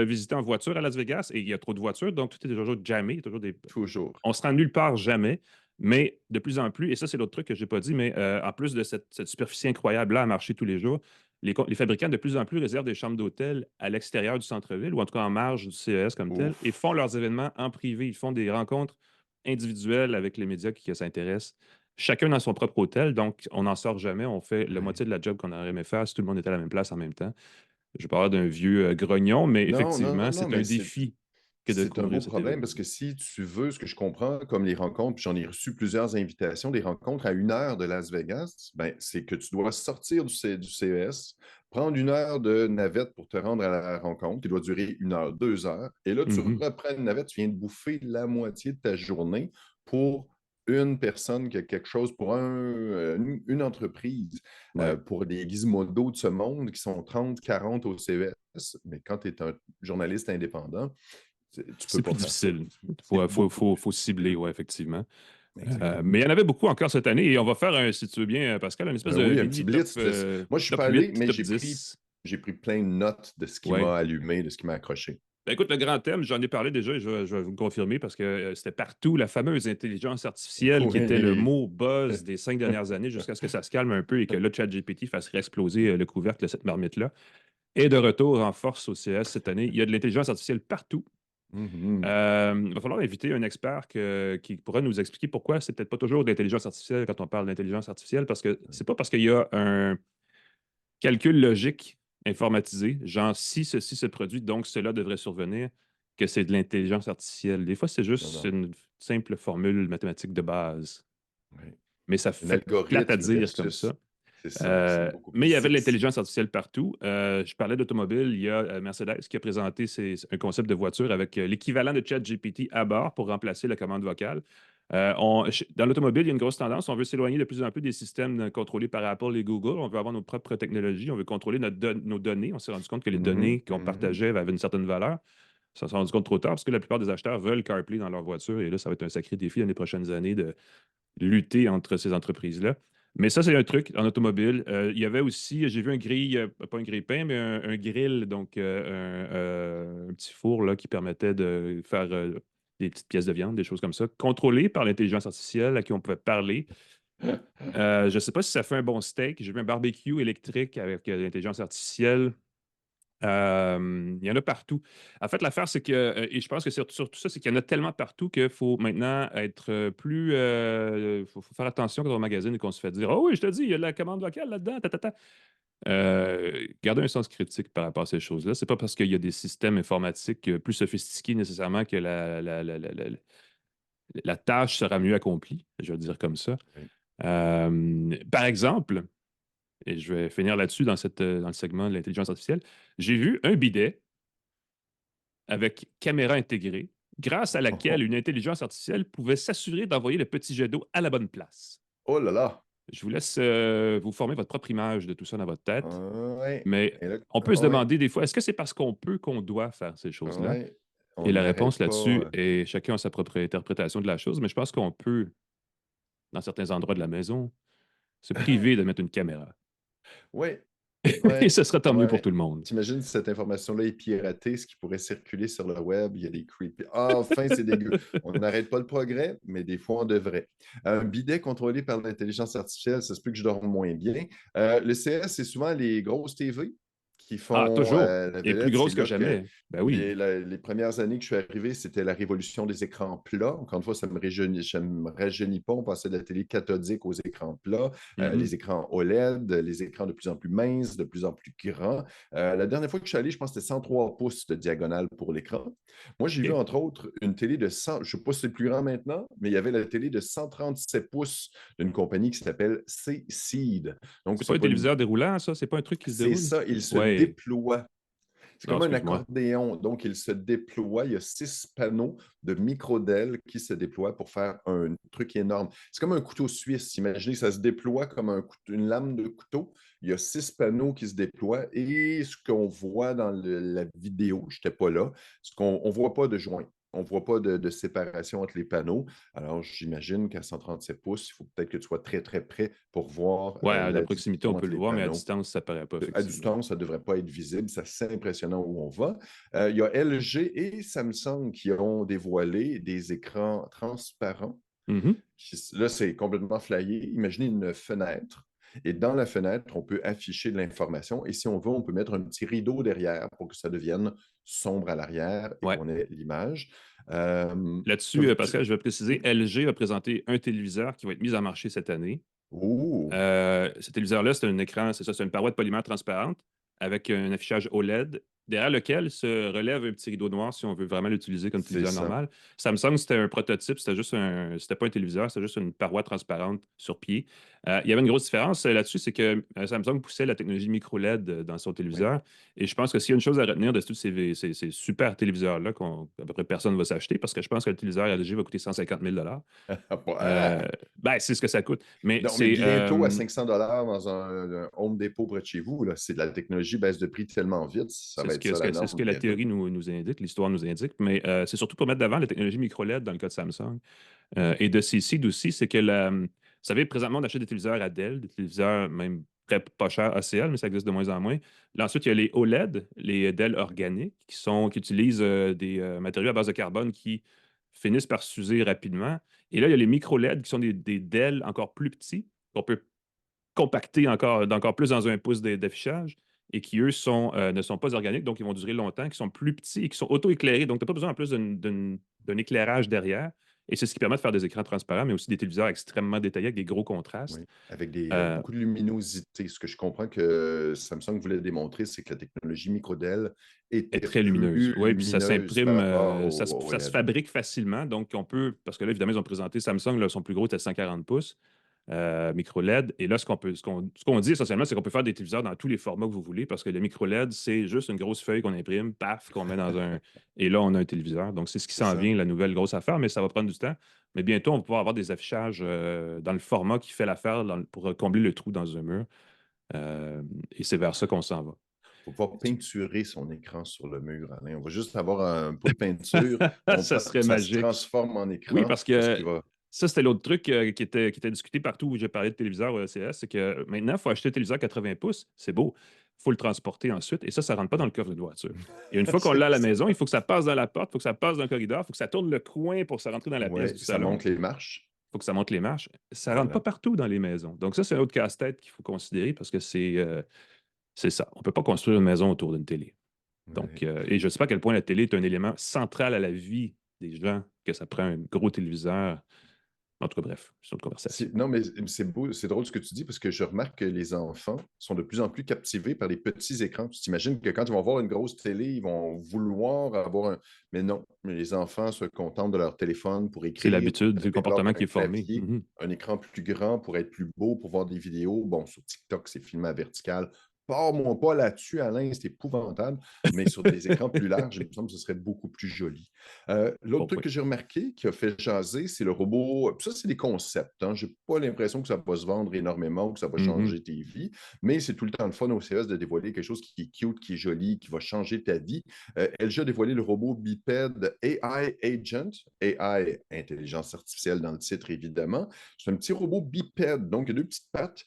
visité en voiture à Las Vegas, et il y a trop de voitures, donc tout est toujours jammé. Toujours. On se rend nulle part jamais. Mais de plus en plus, et ça, c'est l'autre truc que je n'ai pas dit, mais en plus de cette superficie incroyable-là à marcher tous les jours, les fabricants de plus en plus réservent des chambres d'hôtel à l'extérieur du centre-ville, ou en tout cas en marge du CES comme tel, et Ouf. font leurs événements en privé. Ils font des rencontres individuelles avec les médias qui s'intéressent. Chacun dans son propre hôtel, donc on n'en sort jamais. On fait la Ouais. moitié de la job qu'on aurait aimé faire si tout le monde était à la même place en même temps. Je vais pas avoir d'un vieux grognon, mais Non, non, effectivement, non, non, c'est un mais défi que de c'est un beau couvrir cet problème événement. parce que si tu veux, ce que je comprends, comme les rencontres, puis j'en ai reçu plusieurs invitations, des rencontres à 1 heure de Las Vegas, ben, c'est que tu dois sortir du CES, prendre 1 heure de navette pour te rendre à la rencontre, qui doit durer 1 heure, 2 heures, et là, tu Mhm. reprends une navette, tu viens de bouffer la moitié de ta journée pour une personne qui a quelque chose pour une entreprise, Ouais. pour des gizmodos de ce monde qui sont 30, 40 au CES. Mais quand tu es un journaliste indépendant, tu peux C'est pas plus faire ça. difficile. C'est beaucoup plus Faut cibler, difficile. ouais, effectivement. Exactement. Mais il y en avait beaucoup encore cette année, et on va faire, si tu veux bien, Pascal, une espèce de Oui, un petit mini top, blitz. Moi, je suis top pas allé, 8, mais top 10. j'ai pris plein de notes de ce qui Ouais. m'a allumé, de ce qui m'a accroché. Ben, écoute, le grand thème, j'en ai parlé déjà, et je vais vous le confirmer parce que c'était partout, la fameuse intelligence artificielle qui était le Oui. mot buzz des 5 dernières années jusqu'à ce que ça se calme un peu et que là, ChatGPT fasse réexploser le couvercle de cette marmite-là. Et de retour en force au CS cette année. Il y a de l'intelligence artificielle partout. Mhm. Il va falloir inviter un expert qui pourra nous expliquer pourquoi c'est peut-être pas toujours de l'intelligence artificielle quand on parle d'intelligence artificielle, parce que c'est pas parce qu'il y a un calcul logique informatisé, genre si ceci se produit, donc cela devrait survenir, que c'est de l'intelligence artificielle. Des fois, c'est Non, juste non. une simple formule mathématique de base. Oui. Mais ça Un fait plate à algorithme dire comme ça. versus. C'est ça, c'est beaucoup Mais plus il y avait de sexy. l'intelligence artificielle partout. Je parlais d'automobile. Il y a Mercedes qui a présenté un concept de voiture avec l'équivalent de ChatGPT à bord pour remplacer la commande vocale. Dans l'automobile, il y a une grosse tendance. On veut s'éloigner de plus en plus des systèmes contrôlés par Apple et Google. On veut avoir nos propres technologies. On veut contrôler nos données. On s'est rendu compte que les Mhm, données qu'on mhm. partageait avaient une certaine valeur. Ça s'est rendu compte trop tard parce que la plupart des acheteurs veulent CarPlay dans leur voiture. Et là, ça va être un sacré défi dans les prochaines années de lutter entre ces entreprises-là. Mais ça, c'est un truc en automobile. Il y avait aussi, j'ai vu pas un grille-pain, mais un grill, donc un petit four là, qui permettait de faire des petites pièces de viande, des choses comme ça, contrôlées par l'intelligence artificielle à qui on pouvait parler. Je ne sais pas si ça fait un bon steak. J'ai vu un barbecue électrique avec l'intelligence artificielle. Il y en a partout. En fait, l'affaire, c'est que, et je pense que c'est surtout ça, c'est qu'il y en a tellement partout qu'il faut maintenant être plus. Faut faire attention quand on magasine et qu'on se fait dire: oh oui, je te dis, il y a la commande vocale là-dedans, ta, ta, ta. Garder un sens critique par rapport à ces choses-là. C'est pas parce qu'il y a des systèmes informatiques plus sophistiqués nécessairement que la tâche sera mieux accomplie, je vais le dire comme ça. Oui. Par exemple, et je vais finir là-dessus dans le segment de l'intelligence artificielle, j'ai vu un bidet avec caméra intégrée, grâce à laquelle une intelligence artificielle pouvait s'assurer d'envoyer le petit jet d'eau à la bonne place. Oh là là! Je vous laisse vous former votre propre image de tout ça dans votre tête, Ouais. mais Et là, on peut se ouais, demander des fois, est-ce que c'est parce qu'on peut qu'on doit faire ces choses-là? ouais. On Et la n'arrête réponse pas. là-dessus est chacun a sa propre interprétation de la chose, mais je pense qu'on peut, dans certains endroits de la maison, se priver de mettre une caméra. Ouais, Et ouais, ce sera tant mieux pour ouais. tout le monde. T'imagines si cette information-là est piratée, ce qui pourrait circuler sur le web, il y a des creepy. Ah, enfin, c'est dégueu. On n'arrête pas le progrès, mais des fois, on devrait. Un bidet contrôlé par l'intelligence artificielle, ça se peut que je dorme moins bien. Le CS, c'est souvent les grosses TV qui Ah, font toujours. la Et plus vedette. C'est grosse que là que jamais. Ben oui. les premières années que je suis arrivé, c'était la révolution des écrans plats. Encore une fois, ça ne me rajeunit pas. On passait de la télé cathodique aux écrans plats, Mhm. les écrans OLED, les écrans de plus en plus minces, de plus en plus grands. La dernière fois que je suis allé, je pense que c'était 103 pouces de diagonale pour l'écran. Moi, j'ai vu, OK. entre autres, une télé de 100, je ne sais pas si c'est plus grand maintenant, mais il y avait la télé de 137 pouces d'une compagnie qui s'appelle C-Seed. Donc, C'est pas c'est un pas une... téléviseur déroulant, ça? C'est pas un truc qui se C'est déroule? ça, il se Ouais. déploie. C'est Non, comme un excuse-moi. accordéon. Donc, il se déploie. Il y a 6 panneaux de micro-DEL qui se déploient pour faire un truc énorme. C'est comme un couteau suisse. Imaginez, ça se déploie comme une lame de couteau. Il y a 6 panneaux qui se déploient. Et ce qu'on voit dans la vidéo, je n'étais pas là, ce qu'on ne voit pas de joint. On ne voit pas de séparation entre les panneaux. Alors, j'imagine qu'à 137 pouces, il faut peut-être que tu sois très, très près pour voir Ouais, de la proximité, on division peut entre le les voir, mais à panneaux. distance, ça paraît pas, À effectivement. distance, ça ne devrait pas être visible. C'est assez impressionnant où on va. Il y a LG et Samsung qui ont dévoilé des écrans transparents. Mhm. Là, c'est complètement flyé. Imaginez une fenêtre. Et dans la fenêtre, on peut afficher de l'information. Et si on veut, on peut mettre un petit rideau derrière pour que ça devienne sombre à l'arrière et Ouais. qu'on ait l'image. Là-dessus, Pascal, je vais préciser, LG a présenté un téléviseur qui va être mis en marché cette année. Ouh! Ce téléviseur-là, c'est un écran, c'est ça, c'est une paroi de polymère transparente avec un affichage OLED, derrière lequel se relève un petit rideau noir si on veut vraiment l'utiliser comme C'est téléviseur ça. normal. Samsung, c'était un prototype, c'était pas un téléviseur, c'était juste une paroi transparente sur pied. Il y avait une grosse différence là-dessus, c'est que Samsung poussait la technologie micro-LED dans son Oui. téléviseur. Et je pense que s'il y a une chose à retenir de tous ces super téléviseurs-là qu'à peu près personne ne va s'acheter, parce que je pense que le téléviseur LG va coûter 150 000 Ah! ben, c'est ce que ça coûte. Mais Non, mais c'est. bientôt à 500 $ dans un Home Depot près de chez vous, là, c'est de la technologie baisse de prix tellement vite, ça C'est va ce être que, ça ce la que- c'est ce norme que la bientôt. théorie nous indique, l'histoire nous indique, mais c'est surtout pour mettre d'avant la technologie micro-LED dans le cas de Samsung. Et de CC aussi, c'est que vous savez, présentement, on achète des téléviseurs à Dell, des téléviseurs même très pas chers ACL, mais ça existe de moins en moins. Là, ensuite, il y a les OLED, les Dell organiques, qui utilisent des matériaux à base de carbone qui finissent par s'user rapidement. Et là, il y a les micro-LED qui sont des Dell encore plus petits, qu'on peut compactés d'encore plus dans un pouce d'affichage et qui, eux, ne sont pas organiques, donc ils vont durer longtemps, qui sont plus petits et qui sont auto-éclairés. Donc, tu n'as pas besoin en plus d'un éclairage derrière. Et c'est ce qui permet de faire des écrans transparents, mais aussi des téléviseurs extrêmement détaillés avec des gros contrastes. Oui, avec Euh, beaucoup de luminosité. Ce que je comprends que Samsung voulait démontrer, c'est que la technologie micro-DEL est était très lumineuse. plus Oui, puis ça lumineuse par s'imprime, rapport au ça se OLED. fabrique facilement. Donc, on peut, parce que là, évidemment, ils ont présenté Samsung, là, son plus gros était 140 pouces. Micro LED. Et là, ce qu'on dit essentiellement, c'est qu'on peut faire des téléviseurs dans tous les formats que vous voulez parce que le micro LED, c'est juste une grosse feuille qu'on imprime, paf, qu'on met dans un. Et là, on a un téléviseur. Donc, c'est ce qui C'est s'en ça. vient, la nouvelle grosse affaire, mais ça va prendre du temps. Mais bientôt, on va pouvoir avoir des affichages dans le format qui fait l'affaire pour combler le trou dans un mur. Euh, et c'est vers ça qu'on s'en va. Il faut pouvoir peinturer son écran sur le mur, Alain. On va juste avoir un pot de peinture, Ça serait ça se magique. transforme en Oui, écran. parce Parce que qu'il va. Ça, c'était l'autre truc qui était discuté partout où j'ai parlé de téléviseur au CS, c'est que maintenant, il faut acheter un téléviseur 80 pouces, c'est beau. Il faut le transporter ensuite, et ça ne rentre pas dans le coffre de voiture. Et une fois qu'on l'a à la maison, il faut que ça passe dans la porte, il faut que ça passe dans le corridor, il faut que ça tourne le coin pour que ça rentre dans la pièce Ouais, du ça salon. monte les marches. Il faut que ça monte les marches. Ça ne rentre pas Voilà. partout dans les maisons. Donc ça, c'est un autre casse-tête qu'il faut considérer parce que c'est ça. On ne peut pas construire une maison autour d'une télé. Donc, Ouais. et je ne sais pas à quel point la télé est un élément central à la vie des gens, que ça prend un gros téléviseur. En tout cas, bref, c'est une autre conversation. Non, mais c'est beau, c'est drôle ce que tu dis parce que je remarque que les enfants sont de plus en plus captivés par les petits écrans. Tu t'imagines que quand ils vont voir une grosse télé, ils vont vouloir avoir un. Mais non, les enfants se contentent de leur téléphone pour C'est écrire, l'habitude, c'est le taper fort comportement sur qui un est formé. clavier, un écran plus grand pour être plus beau, pour voir des vidéos. Bon, sur TikTok, c'est filmé à vertical. Pars-moi pas là-dessus, Alain, c'est épouvantable. Mais sur des écrans plus larges, il me semble que ce serait beaucoup plus joli. L'autre Bon truc point. que j'ai remarqué qui a fait jaser, c'est le robot. Ça, c'est des concepts. Hein. Je n'ai pas l'impression que ça va se vendre énormément ou que ça va Mhm. changer tes vies, mais c'est tout le temps le fun au CS de dévoiler quelque chose qui est cute, qui est joli, qui va changer ta vie. LG a dévoilé le robot bipède AI Agent, AI, intelligence artificielle dans le titre, évidemment. C'est un petit robot bipède, donc il y a deux petites pattes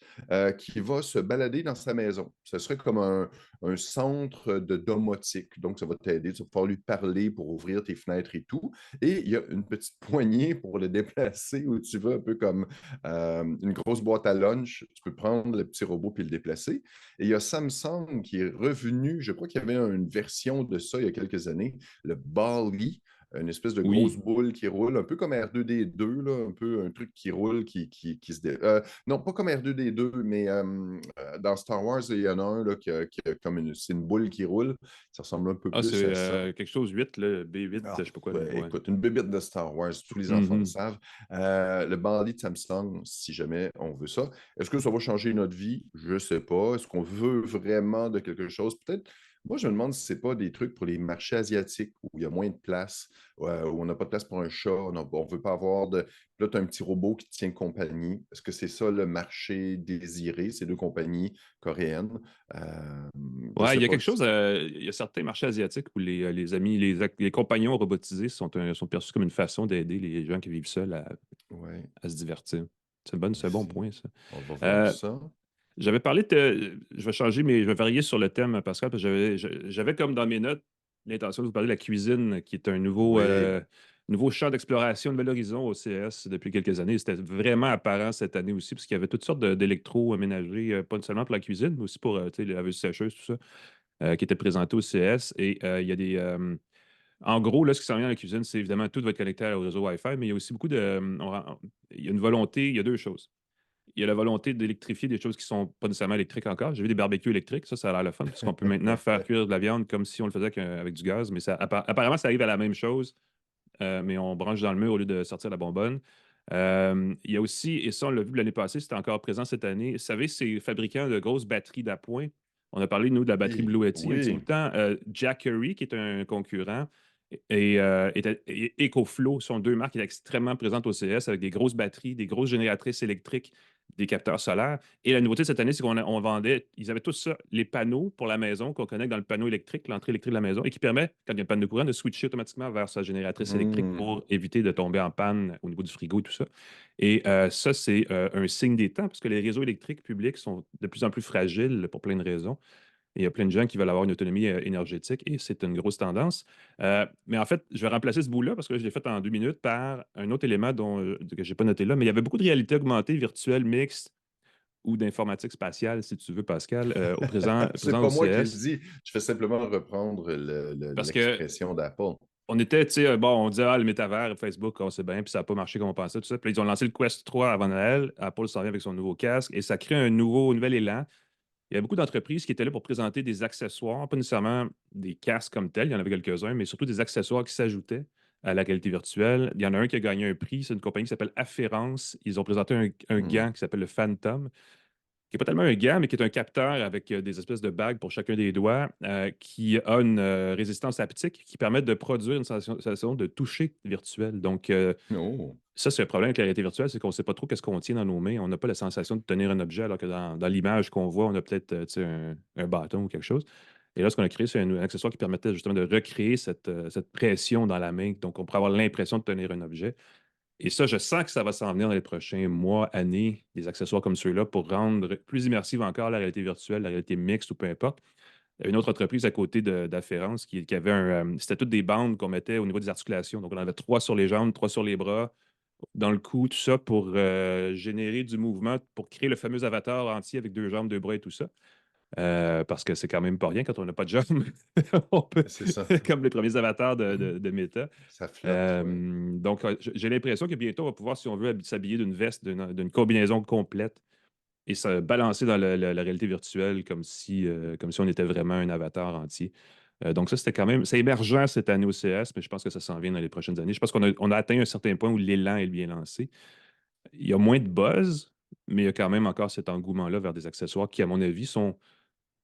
qui va se balader dans sa maison. Ce serait comme un centre de domotique. Donc, ça va t'aider, tu vas pouvoir lui parler pour ouvrir tes fenêtres et tout. Et il y a une petite poignée pour le déplacer où tu veux, un peu comme une grosse boîte à lunch. Tu peux prendre le petit robot puis le déplacer. Et il y a Samsung qui est revenu, je crois qu'il y avait une version de ça il y a quelques années, le Bali, une espèce de grosse Oui. boule qui roule, un peu comme R2D2, là, un peu un truc qui roule, qui se... non, pas comme R2D2, mais dans Star Wars, il y en a un là, qui a comme c'est une boule qui roule. Ça ressemble un peu Ah, plus c'est à ça. quelque chose 8, là, B8, je Ah, sais pas quoi. ouais, Ouais. écoute, une bébête de Star Wars, tous les enfants le Mhm. savent. Le bandit de Samsung, si jamais on veut ça. Est-ce que ça va changer notre vie? Je ne sais pas. Est-ce qu'on veut vraiment de quelque chose? Peut-être. Moi, je me demande si ce n'est pas des trucs pour les marchés asiatiques où il y a moins de place, où on n'a pas de place pour un chat, on ne veut pas avoir de. Là, tu as un petit robot qui te tient compagnie. Est-ce que c'est ça le marché désiré, ces deux compagnies coréennes? Je ne Ouais, il sais y a pas. quelque chose, il y a certains marchés asiatiques où les amis, les compagnons robotisés sont perçus comme une façon d'aider les gens qui vivent seuls Ouais, à se divertir. C'est un bon aussi. point, ça. On va voir Euh, ça. J'avais parlé de. Je vais changer, mais je vais varier sur le thème, Pascal, parce que j'avais comme dans mes notes l'intention de vous parler de la cuisine, qui est un Oui. nouveau champ d'exploration, un nouvel horizon au CS depuis quelques années. C'était vraiment apparent cette année aussi, parce qu'il y avait toutes sortes d'électroménagers, pas seulement pour la cuisine, mais aussi pour tu sais, les laveuses sécheuses, tout ça, qui étaient présentés au CS. Et il y a des. En gros, là, ce qui s'en vient dans la cuisine, c'est évidemment tout va être connecté au réseau Wi-Fi, mais il y a aussi beaucoup de. Il y a une volonté, il y a deux choses. Il y a la volonté d'électrifier des choses qui ne sont pas nécessairement électriques encore. J'ai vu des barbecues électriques, ça a l'air le fun, parce qu'on peut maintenant faire cuire de la viande comme si on le faisait avec du gaz, mais apparemment, ça arrive à la même chose, mais on branche dans le mur au lieu de sortir la bonbonne. Il y a aussi, et ça, on l'a vu l'année passée, c'était encore présent cette année, vous savez, ces fabricants de grosses batteries d'appoint. On a parlé, nous, de la batterie Oui, Blue Yeti il y a un petit bout oui. de temps. Jackery, qui est un concurrent, et EcoFlow sont deux marques qui étaient extrêmement présentes au CS avec des grosses batteries, des grosses génératrices électriques, des capteurs solaires. Et la nouveauté de cette année, c'est qu'on vendait, ils avaient tous ça, les panneaux pour la maison qu'on connecte dans le panneau électrique, l'entrée électrique de la maison, et qui permet, quand il y a une panne de courant, de switcher automatiquement vers sa génératrice électrique Hmm. pour éviter de tomber en panne au niveau du frigo et tout ça. Et ça, c'est un signe des temps, parce que les réseaux électriques publics sont de plus en plus fragiles pour plein de raisons. Et il y a plein de gens qui veulent avoir une autonomie énergétique et c'est une grosse tendance. Mais en fait, je vais remplacer ce bout-là parce que je l'ai fait en 2 minutes par un autre élément que je n'ai pas noté là, mais il y avait beaucoup de réalité augmentée, virtuelle, mixte ou d'informatique spatiale, si tu veux, Pascal, C'est présent pas au moi qui le CS. dis. Je fais simplement reprendre Parce que l'expression d'Apple. on était, tu sais, bon, on disait, le métavers, Facebook, on sait bien, puis ça n'a pas marché comme on pensait, tout ça. Puis là, ils ont lancé le Quest 3 avant Noël. Apple s'en vient avec son nouveau casque et ça crée un nouvel élan. Il y a beaucoup d'entreprises qui étaient là pour présenter des accessoires, pas nécessairement des casques comme tels, il y en avait quelques-uns, mais surtout des accessoires qui s'ajoutaient à la réalité virtuelle. Il y en a un qui a gagné un prix, c'est une compagnie qui s'appelle Afférence. Ils ont présenté un Hmm. gant qui s'appelle le Phantom, qui n'est pas tellement un gant, mais qui est un capteur avec des espèces de bagues pour chacun des doigts, qui a une résistance haptique qui permet de produire une sensation de toucher virtuel. Donc, Oh. ça, c'est le problème avec la réalité virtuelle, c'est qu'on ne sait pas trop qu'est-ce qu'on tient dans nos mains. On n'a pas la sensation de tenir un objet, alors que dans l'image qu'on voit, on a peut-être tu sais, un bâton ou quelque chose. Et là, ce qu'on a créé, c'est un accessoire qui permettait justement de recréer cette pression dans la main. Donc, on pourrait avoir l'impression de tenir un objet. Et ça, je sens que ça va s'en venir dans les prochains mois, années, des accessoires comme ceux-là pour rendre plus immersive encore la réalité virtuelle, la réalité mixte ou peu importe. Il y a une autre entreprise à côté d'Afférence qui avait c'était toutes des bandes qu'on mettait au niveau des articulations. Donc, on en avait 3 sur les jambes, 3 sur les bras, dans le cou, tout ça pour générer du mouvement, pour créer le fameux avatar entier avec 2 jambes, 2 bras et tout ça. Parce que c'est quand même pas rien quand on n'a pas de jambes. On peut, C'est ça. comme les premiers avatars de Meta. Ça flotte, ouais. Donc, j'ai l'impression que bientôt, on va pouvoir, si on veut, s'habiller d'une veste, d'une combinaison complète et se balancer dans la réalité virtuelle comme si on était vraiment un avatar entier. Donc, ça, c'était quand même. C'est émergent cette année au CS, mais je pense que ça s'en vient dans les prochaines années. Je pense qu'on a atteint un certain point où l'élan est bien lancé. Il y a moins de buzz, mais il y a quand même encore cet engouement-là vers des accessoires qui, à mon avis, sont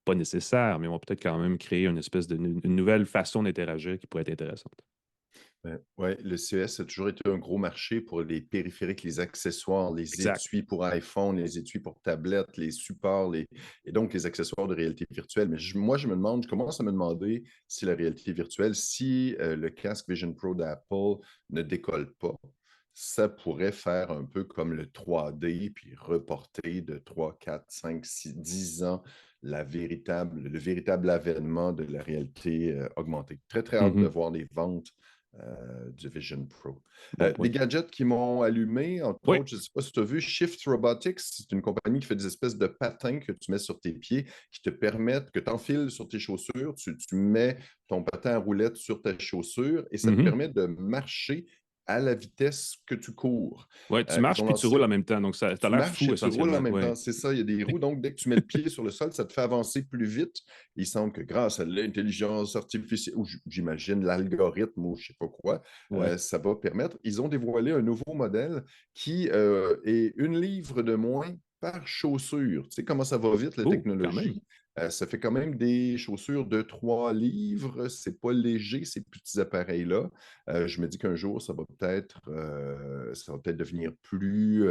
pas nécessaires, mais vont peut-être quand même créer une espèce une nouvelle façon d'interagir qui pourrait être intéressante. Oui, le CES a toujours été un gros marché pour les périphériques, les accessoires, les Exact. étuis pour iPhone, les étuis pour tablette, les supports, et donc les accessoires de réalité virtuelle. Mais moi, je commence à me demander si la réalité virtuelle, si le casque Vision Pro d'Apple ne décolle pas, ça pourrait faire un peu comme le 3D, puis reporter de 3, 4, 5, 6, 10 ans le véritable avènement de la réalité augmentée. Très, très hâte de Mhm. voir les ventes du Vision Pro. Bon Les point. gadgets qui m'ont allumé, entre Oui. autres, je ne sais pas si tu as vu, Shift Robotics, c'est une compagnie qui fait des espèces de patins que tu mets sur tes pieds, qui te permettent, que tu enfiles sur tes chaussures, tu mets ton patin à roulette sur ta chaussure et ça te Mhm. permet de marcher à la vitesse que tu cours. Ouais, tu Ils marches ont puis tu lancé roules en même temps, donc ça a Tu l'air marches fou et tu roules en essentiellement. même temps, Ouais. c'est ça, il y a des roues, donc dès que tu mets le pied sur le sol, ça te fait avancer plus vite. Il semble que grâce à l'intelligence artificielle, ou j'imagine l'algorithme ou je ne sais pas quoi, Ouais. ça va permettre. Ils ont dévoilé un nouveau modèle qui est 1 livre de moins par chaussure. Tu sais comment ça va vite, la Oh, quand même. technologie? Ça fait quand même des chaussures de 3 livres. C'est pas léger, ces petits appareils-là. Je me dis qu'un jour, ça va peut-être devenir plus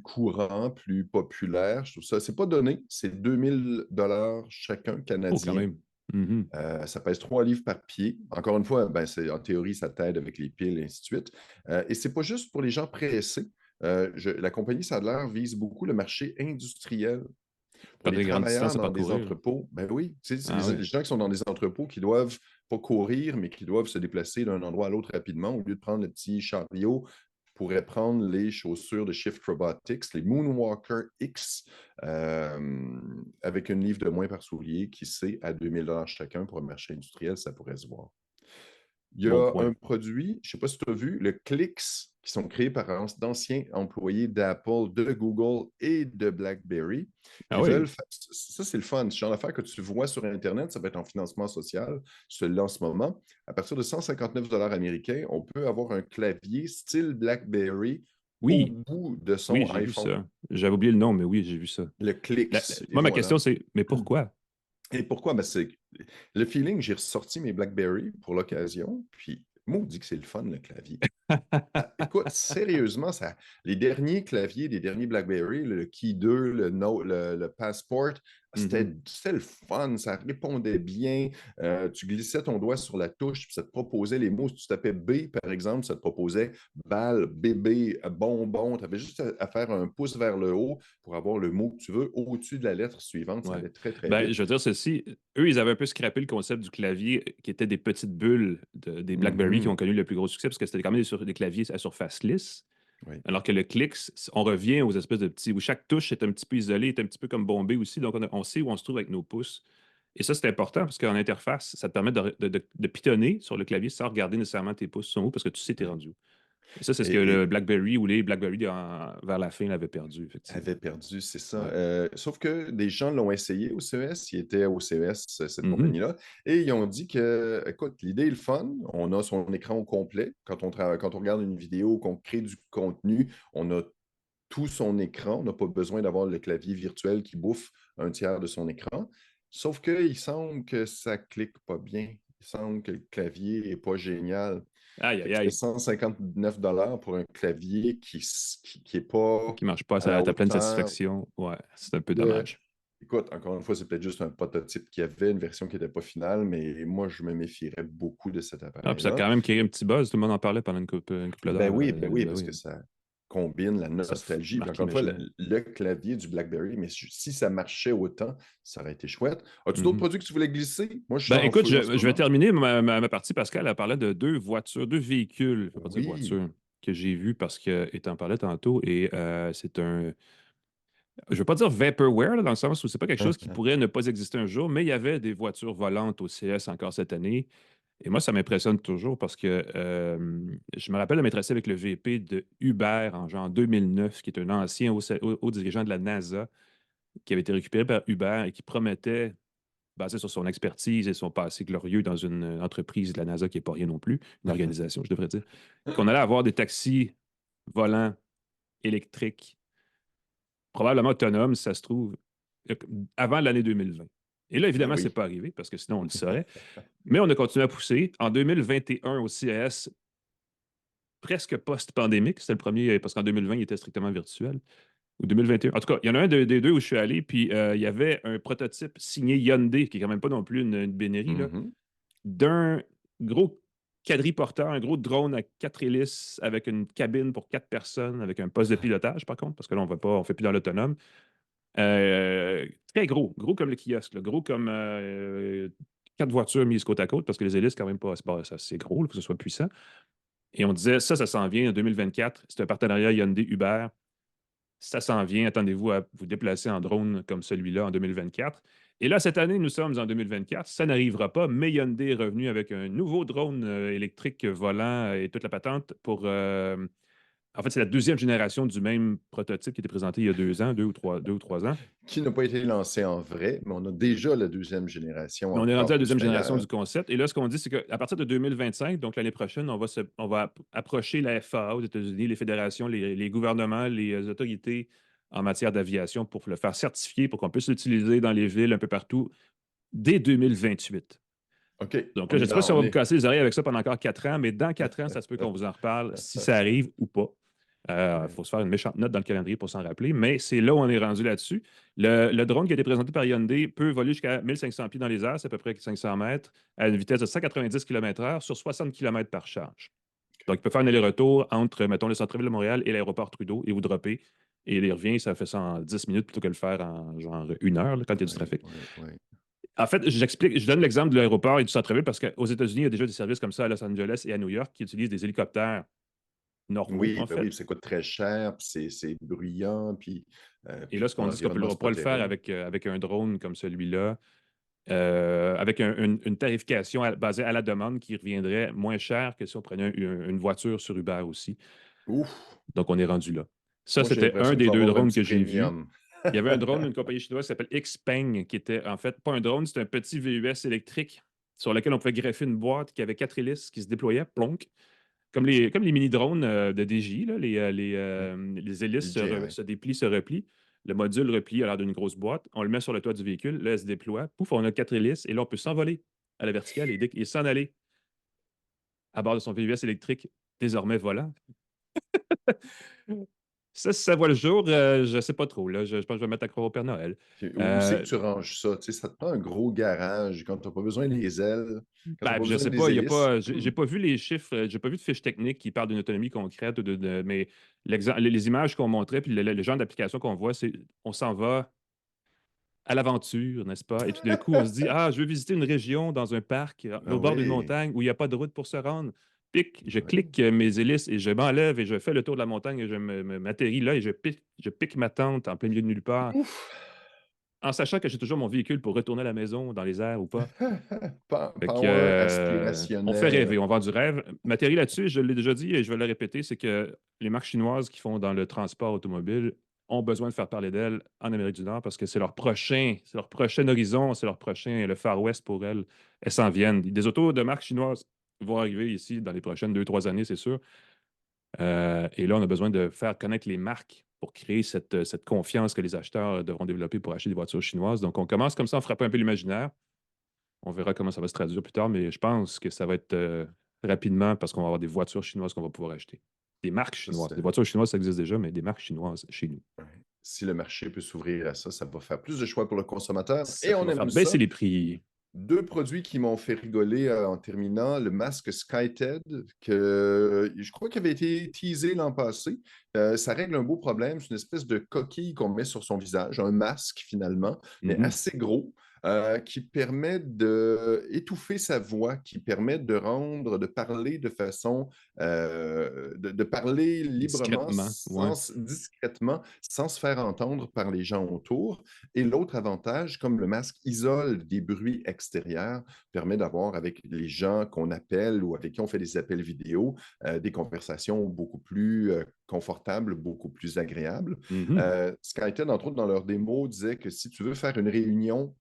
courant, plus populaire. Je trouve ça, c'est pas donné, c'est 2000 $ chacun Oh, quand canadien. même. Mhm. Ça pèse 3 livres par pied. Encore une fois, ben, en théorie, ça t'aide avec les piles et ainsi de suite. Et c'est pas juste pour les gens pressés. La compagnie, ça a l'air, vise beaucoup le marché industriel. Pour Faire les des grandes travailleurs distances à dans des parcourir. entrepôts, ben oui, tu sais, c'est Ah les oui. gens qui sont dans des entrepôts qui doivent pas courir, mais qui doivent se déplacer d'un endroit à l'autre rapidement, au lieu de prendre le petit chariot, pourraient prendre les chaussures de Shift Robotics, les Moonwalker X, avec 1 livre de moins par soulier, qui sait, à 2000 $ chacun pour un marché industriel, ça pourrait se voir. Il y Bon a point. un produit, je ne sais pas si tu as vu, le Clix, qui sont créés par d'anciens employés d'Apple, de Google et de BlackBerry. Ah Ils veulent oui. ça, c'est le fun. Ce genre d'affaires que tu vois sur Internet, ça va être en financement social, celui-là en ce moment. À partir de 159 $ américains, on peut avoir un clavier style BlackBerry au Oui. bout de Oui, son j'ai vu iPhone. ça. J'avais oublié le nom, mais oui, j'ai vu ça. Le Clix, et Moi, ma voilà. question, c'est, mais pourquoi? Et pourquoi? Ben, c'est le feeling, j'ai ressorti mes BlackBerry pour l'occasion, puis maudit que c'est le fun, le clavier. Écoute, sérieusement, les derniers claviers, les derniers BlackBerry, le Key 2, le Passport, Mhm. c'était le fun, ça répondait bien. Tu glissais ton doigt sur la touche, puis ça te proposait les mots. Si tu tapais B, par exemple, ça te proposait balle, bébé, bonbon. Tu avais juste à faire un pouce vers le haut pour avoir le mot que tu veux au-dessus de la lettre suivante. Ça Ouais. allait très, très Ben, vite. je veux dire ceci, eux, ils avaient un peu scrappé le concept du clavier qui était des petites bulles des BlackBerry qui ont Mhm. connu le plus gros succès parce que c'était quand même des claviers à surface lisse. Oui. Alors que le Clix, on revient aux espèces de petits, où chaque touche est un petit peu isolée, est un petit peu comme bombée aussi, donc on sait où on se trouve avec nos pouces. Et ça, c'est important parce qu'en interface, ça te permet de pitonner sur le clavier sans regarder nécessairement tes pouces sont où parce que tu sais t'es Oui. rendu où. Et ça, c'est ce que Et, le BlackBerry ou les BlackBerry vers la fin l'avaient perdu, effectivement. avait perdu, c'est ça. Ouais. Sauf que des gens l'ont essayé au CES, ils étaient au CES, cette Mhm. compagnie-là, et ils ont dit que, écoute, l'idée est le fun, on a son écran au complet. Quand on regarde une vidéo, qu'on crée du contenu, on a tout son écran, on n'a pas besoin d'avoir le clavier virtuel qui bouffe un tiers de son écran. Sauf qu'il semble que ça clique pas bien. Il semble que le clavier n'est pas génial. Aïe, Fait aïe, que c'était aïe. 159 $ pour un clavier qui est pas Qui marche pas à la à ta pleine hauteur satisfaction. Ouais, c'est un peu de. dommage. Écoute, encore une fois, c'est peut-être juste un prototype qu'il y avait, une version qui n'était pas finale, mais moi, je me méfierais beaucoup de cet Ah, puis ça a appareil-là. quand même créé un petit buzz. Tout le monde en parlait pendant une couple d'heures. Ben oui, Ben parce oui. que ça combine la Ça nostalgie. Puis marque encore une fois, l'imaginaire. le clavier du BlackBerry, mais si ça marchait autant, ça aurait été chouette. As-tu d'autres Mhm. produits que tu voulais glisser? Moi, je suis Ben en écoute, feu en ce je vais moment. terminer ma partie, Pascal. Elle parlait de deux voitures, deux véhicules, je ne vais pas dire Oui. voitures, que j'ai vus parce que et t'en parlais tantôt. Et c'est un. Je ne veux pas dire vaporware, là, dans le sens où c'est pas quelque chose qui pourrait ne pas exister un jour, mais il y avait des voitures volantes au CS encore cette année. Et moi, ça m'impressionne toujours parce que je me rappelle de m'être assis avec le VP de Uber en genre 2009, qui est un ancien haut dirigeant de la NASA, qui avait été récupéré par Uber et qui promettait, basé sur son expertise et son passé glorieux dans une entreprise de la NASA qui n'est pas rien non plus, une organisation, je devrais dire, qu'on allait avoir des taxis volants électriques, probablement autonomes, si ça se trouve, avant l'année 2020. Et là, Ben évidemment, ce n'est oui. pas arrivé parce que sinon, on le saurait. Mais on a continué à pousser. En 2021, au CES, presque post-pandémique, c'était le premier, parce qu'en 2020, il était strictement virtuel. Ou 2021. En tout cas, il y en a un des deux où je suis allé, puis il y avait un prototype signé Hyundai, qui est quand même pas non plus une bénérie, là, Mhm. d'un gros quadriporteur, un gros drone à 4 hélices avec une cabine pour 4 personnes, avec un poste de pilotage, par contre, parce que là, on ne fait plus dans l'autonome. Très gros, gros comme le kiosque, là, gros comme 4 voitures mises côte à côte, parce que les hélices, quand même pas, c'est gros, il faut que ce soit puissant. Et on disait, ça s'en vient en 2024. C'est un partenariat Hyundai-Uber. Ça s'en vient. Attendez-vous à vous déplacer en drone comme celui-là en 2024. Et là, cette année, nous sommes en 2024. Ça n'arrivera pas, mais Hyundai est revenu avec un nouveau drone électrique volant et toute la patente pour. En fait, c'est la deuxième génération du même prototype qui était présenté il y a 2 ans, 2 ou 3 ans. Qui n'a pas été lancé en vrai, mais on a déjà la deuxième génération Mais on est rendu à encore la deuxième plus génération meilleure. du concept. Et là, ce qu'on dit, c'est qu'à partir de 2025, donc l'année prochaine, on va approcher la FAA aux États-Unis, les fédérations, les gouvernements, les autorités en matière d'aviation pour le faire certifier, pour qu'on puisse l'utiliser dans les villes un peu partout dès 2028. OK, Donc là, on je est ne sais pas dans, si on on va vous est. casser les oreilles avec ça pendant encore 4 ans, mais dans 4 ans, ça se peut qu'on vous en reparle si ça arrive ou pas. Il faut se faire une méchante note dans le calendrier pour s'en rappeler, mais c'est là où on est rendu là-dessus. Le drone qui a été présenté par Hyundai peut voler jusqu'à 1500 pieds dans les airs, c'est à peu près 500 mètres, à une vitesse de 190 km/h sur 60 km par charge. Donc, il peut faire un aller-retour entre, mettons, le centre-ville de Montréal et l'aéroport Trudeau et vous dropper. Et il revient, ça fait ça en 10 minutes plutôt que le faire en genre 1 heure là, quand il y a du Oui, trafic. oui, oui. En fait, je donne l'exemple de l'aéroport et du centre-ville parce qu'aux États-Unis, il y a déjà des services comme ça à Los Angeles et à New York qui utilisent des hélicoptères normaux, Oui, en ben fait. oui, ça coûte très cher, puis c'est bruyant, Et là, puis ce qu'on dit, c'est qu'on ne l'environnement, c'est pas pourra le faire terrible. avec un drone comme celui-là, avec une tarification basée à la demande qui reviendrait moins cher que si on prenait une voiture sur Uber aussi. Ouf! Donc, on est rendu là. Ça, Moi, j'ai c'était un l'impression qu'il des va y deux avoir un drones petit que j'ai vus. premium. Il y avait un drone d'une compagnie chinoise qui s'appelle Xpeng, qui était en fait pas un drone, c'était un petit VUS électrique sur lequel on pouvait greffer une boîte qui avait 4 hélices qui se déployaient, plonk, comme les mini-drones de DJ, là, Ouais, les hélices DJI. se déplient, se replient. Le module replie à l'air d'une grosse boîte. On le met sur le toit du véhicule. Là, elle se déploie. Pouf, on a 4 hélices. Et là, on peut s'envoler à la verticale et s'en aller à bord de son VUS électrique, désormais volant. Ça, si ça voit le jour, je ne sais pas trop. Là. Je pense que je vais mettre à croire au Père Noël. Puis, où c'est que Euh, tu ranges ça? Tu sais, ça te prend un gros garage quand tu n'as pas besoin des ailes, quand tu n'as Ben, pas je besoin sais des pas, hélices. j'ai pas vu les chiffres, j'ai pas vu de fiche technique qui parle d'une autonomie concrète, mais les images qu'on montrait, puis le genre d'application qu'on voit, c'est on s'en va à l'aventure, n'est-ce pas? Et tout d'un coup, on se dit, ah, je veux visiter une région dans un parc, Ah au bord d'une oui, montagne où il n'y a pas de route pour se rendre. Je oui. clique mes hélices et je m'enlève et je fais le tour de la montagne et m'atterris là et je pique ma tente en plein milieu de nulle part, en sachant que j'ai toujours mon véhicule pour retourner à la maison dans les airs ou pas. Fait que, Power on fait rêver, aspirationnel. on vend du rêve. Ma théorie là-dessus, je l'ai déjà dit et je vais le répéter, c'est que les marques chinoises qui font dans le transport automobile ont besoin de faire parler d'elles en Amérique du Nord parce que c'est leur prochain horizon, c'est leur prochain, le Far West pour elles. Elles s'en viennent. Des autos de marques chinoises vont arriver ici dans les prochaines 2, 3 années, c'est sûr. Et là, on a besoin de faire connaître les marques pour créer cette confiance que les acheteurs devront développer pour acheter des voitures chinoises. Donc, on commence comme ça, on frappe un peu l'imaginaire. On verra comment ça va se traduire plus tard, mais je pense que ça va être rapidement parce qu'on va avoir des voitures chinoises qu'on va pouvoir acheter. Des marques Ça, chinoises. Des c'est voitures chinoises, ça existe déjà, mais des marques chinoises chez nous. ouais. si le marché peut s'ouvrir à ça, ça va faire plus de choix pour le consommateur Ça et on va faire aime baisser ça. les prix. 2 produits qui m'ont fait rigoler en terminant. Le masque SkyTed, que je crois qu'il avait été teasé l'an passé. Ça règle un beau problème. C'est une espèce de coquille qu'on met sur son visage, un masque finalement, mais Mhm. assez gros, qui permet d'étouffer sa voix, qui permet de parler de façon, de parler librement, Discrètement, ouais. discrètement, sans se faire entendre par les gens autour. Et l'autre avantage, comme le masque isole des bruits extérieurs, permet d'avoir avec les gens qu'on appelle ou avec qui on fait des appels vidéo, des conversations beaucoup plus confortables, beaucoup plus agréables. Mhm. SkyTed, entre autres, dans leur démo, disait que si tu veux faire une réunion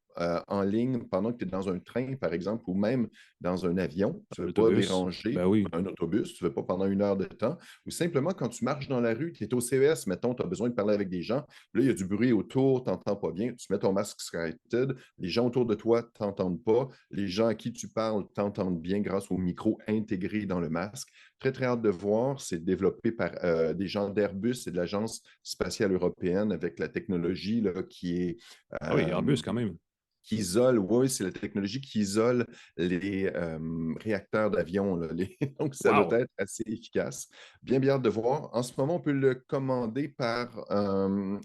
en ligne pendant que tu es dans un train, par exemple, ou même dans un avion, tu ne veux pas L'autobus. déranger, Ben oui. un autobus, tu ne veux pas pendant 1 heure de temps, ou simplement quand tu marches dans la rue, tu es au CES, mettons, tu as besoin de parler avec des gens, là, il y a du bruit autour, tu n'entends pas bien, tu mets ton masque SkyTed, les gens autour de toi ne t'entendent pas, les gens à qui tu parles t'entendent bien grâce au micro intégré dans le masque. Très, très hâte de voir. C'est développé par des gens d'Airbus et de l'Agence spatiale européenne avec la technologie là, Ah oui, euh, Airbus quand même. qui isole, oui, c'est la technologie qui isole les réacteurs d'avion. Donc, ça doit Wow. être assez efficace. Bien, bien hâte de voir. En ce moment, on peut le commander par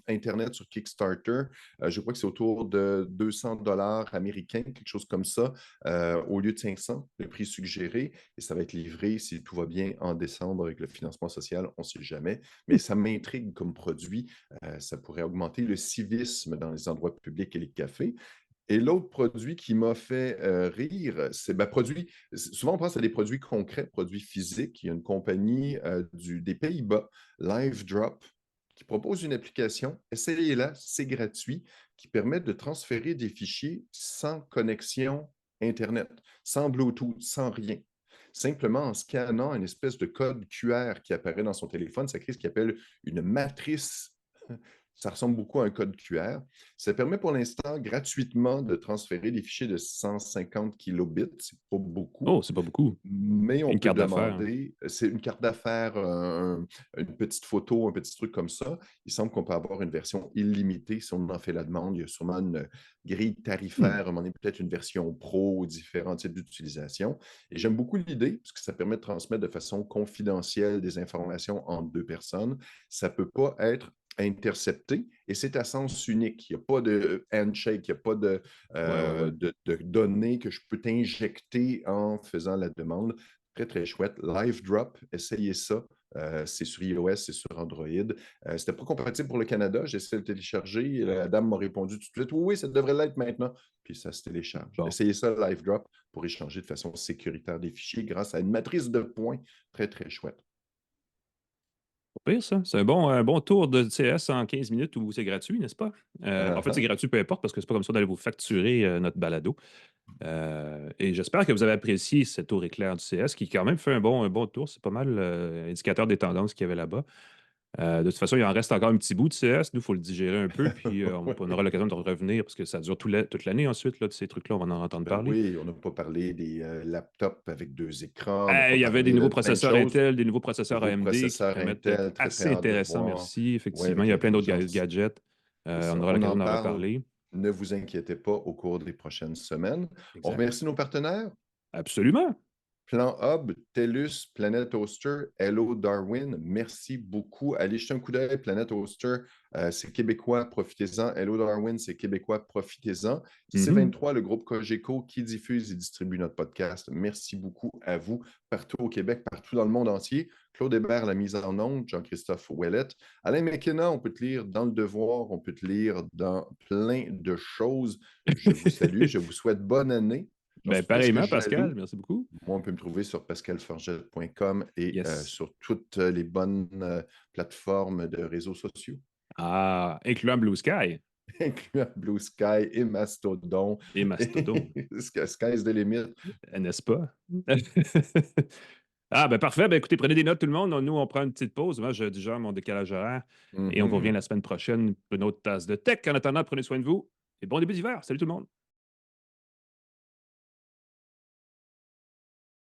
Internet sur Kickstarter. Je crois que c'est autour de 200 dollars américains, quelque chose comme ça, au lieu de 500, le prix suggéré. Et ça va être livré, si tout va bien, en décembre avec le financement social. On ne sait jamais. Mais ça m'intrigue comme produit. Ça pourrait augmenter le civisme dans les endroits publics et les cafés. Et l'autre produit qui m'a fait rire, c'est souvent on pense à des produits concrets, produits physiques. Il y a une compagnie des Pays-Bas, LiveDrop, qui propose une application, essayez-la, c'est gratuit, qui permet de transférer des fichiers sans connexion Internet, sans Bluetooth, sans rien. Simplement en scannant une espèce de code QR qui apparaît dans son téléphone, ça crée ce qu'il appelle une matrice. Ça ressemble beaucoup à un code QR. Ça permet pour l'instant gratuitement de transférer des fichiers de 150 kilobits. C'est pas beaucoup, Oh, c'est pas beaucoup. mais on Une peut carte d'affaires. demander, c'est une carte d'affaires, une petite photo, un petit truc comme ça. Il semble qu'on peut avoir une version illimitée si on en fait la demande. Il y a sûrement une grille Hmm. tarifaire, à un moment donné, peut-être une version pro, différents types d'utilisation. Et j'aime beaucoup l'idée, parce que ça permet de transmettre de façon confidentielle des informations entre 2 personnes. Ça ne peut pas être intercepté et c'est à sens unique. Il n'y a pas de handshake, il n'y a pas Ouais. de données que je peux t'injecter en faisant la demande. Très, très chouette. LiveDrop, essayez ça. C'est sur iOS, c'est sur Android. C'était pas compatible pour le Canada. J'ai essayé de le télécharger. Et la dame m'a répondu tout de suite, oui, ça devrait l'être maintenant. Puis ça se télécharge. Bon. Essayez ça, LiveDrop, pour échanger de façon sécuritaire des fichiers grâce à une matrice de points très, très chouette. Pas pire, ça. C'est un bon tour de CS en 15 minutes où c'est gratuit, n'est-ce pas? En fait, c'est gratuit, peu importe, parce que c'est pas comme ça d'aller vous facturer notre balado. Et j'espère que vous avez apprécié ce tour éclair du CS, qui quand même fait un bon tour. C'est pas mal indicateur des tendances qu'il y avait là-bas. De toute façon, il en reste encore un petit bout de CS. Nous, il faut le digérer un peu, puis on aura l'occasion de revenir parce que ça dure toute l'année ensuite, là, de ces trucs-là, on va en entendre parler. Oui, on n'a pas parlé des laptops avec 2 écrans, on n'a pas Il y avait des parlé nouveaux de plein de processeurs choses. Intel, des nouveaux processeurs Nouveau AMD qui processeur permettent d'être Intel, très, très assez hâte de intéressants, voir. merci. Oui, Effectivement, il avec y a plein d'autres l'intelligence. gadgets. C'est On ça. aura On l'occasion en d'en parle. reparler. Ne vous inquiétez pas au cours des prochaines semaines. On Exact. remercie nos partenaires. Absolument. Plan Hub, TELUS, Planet Hoster, Hello Darwin, merci beaucoup. Allez jeter un coup d'œil, Planet Hoster, c'est québécois, profitez-en. Hello Darwin, c'est québécois, profitez-en. Mhm. C23, le groupe Cogeco qui diffuse et distribue notre podcast. Merci beaucoup à vous, partout au Québec, partout dans le monde entier. Claude Hébert, la mise en onde, Jean-Christophe Ouellette. Alain McKenna, on peut te lire dans Le Devoir, on peut te lire dans plein de choses. Je vous salue, je vous souhaite bonne année. J'en Ben, suis presque pareillement, Pascal, jaloux. merci beaucoup. Moi, on peut me trouver sur pascalforget.com et Yes. sur toutes les bonnes plateformes de réseaux sociaux, Ah, incluant Blue Sky incluant Blue Sky et Mastodon. et Mastodon, Sky's the limit. n'est-ce pas? Ah, ben parfait. Ben, écoutez, prenez des notes, tout le monde. Nous, on prend une petite pause. Moi, je digère mon décalage horaire et on vous revient Mhm. la semaine prochaine pour une autre tasse de tech. En attendant, prenez soin de vous et bon début d'hiver. Salut tout le monde.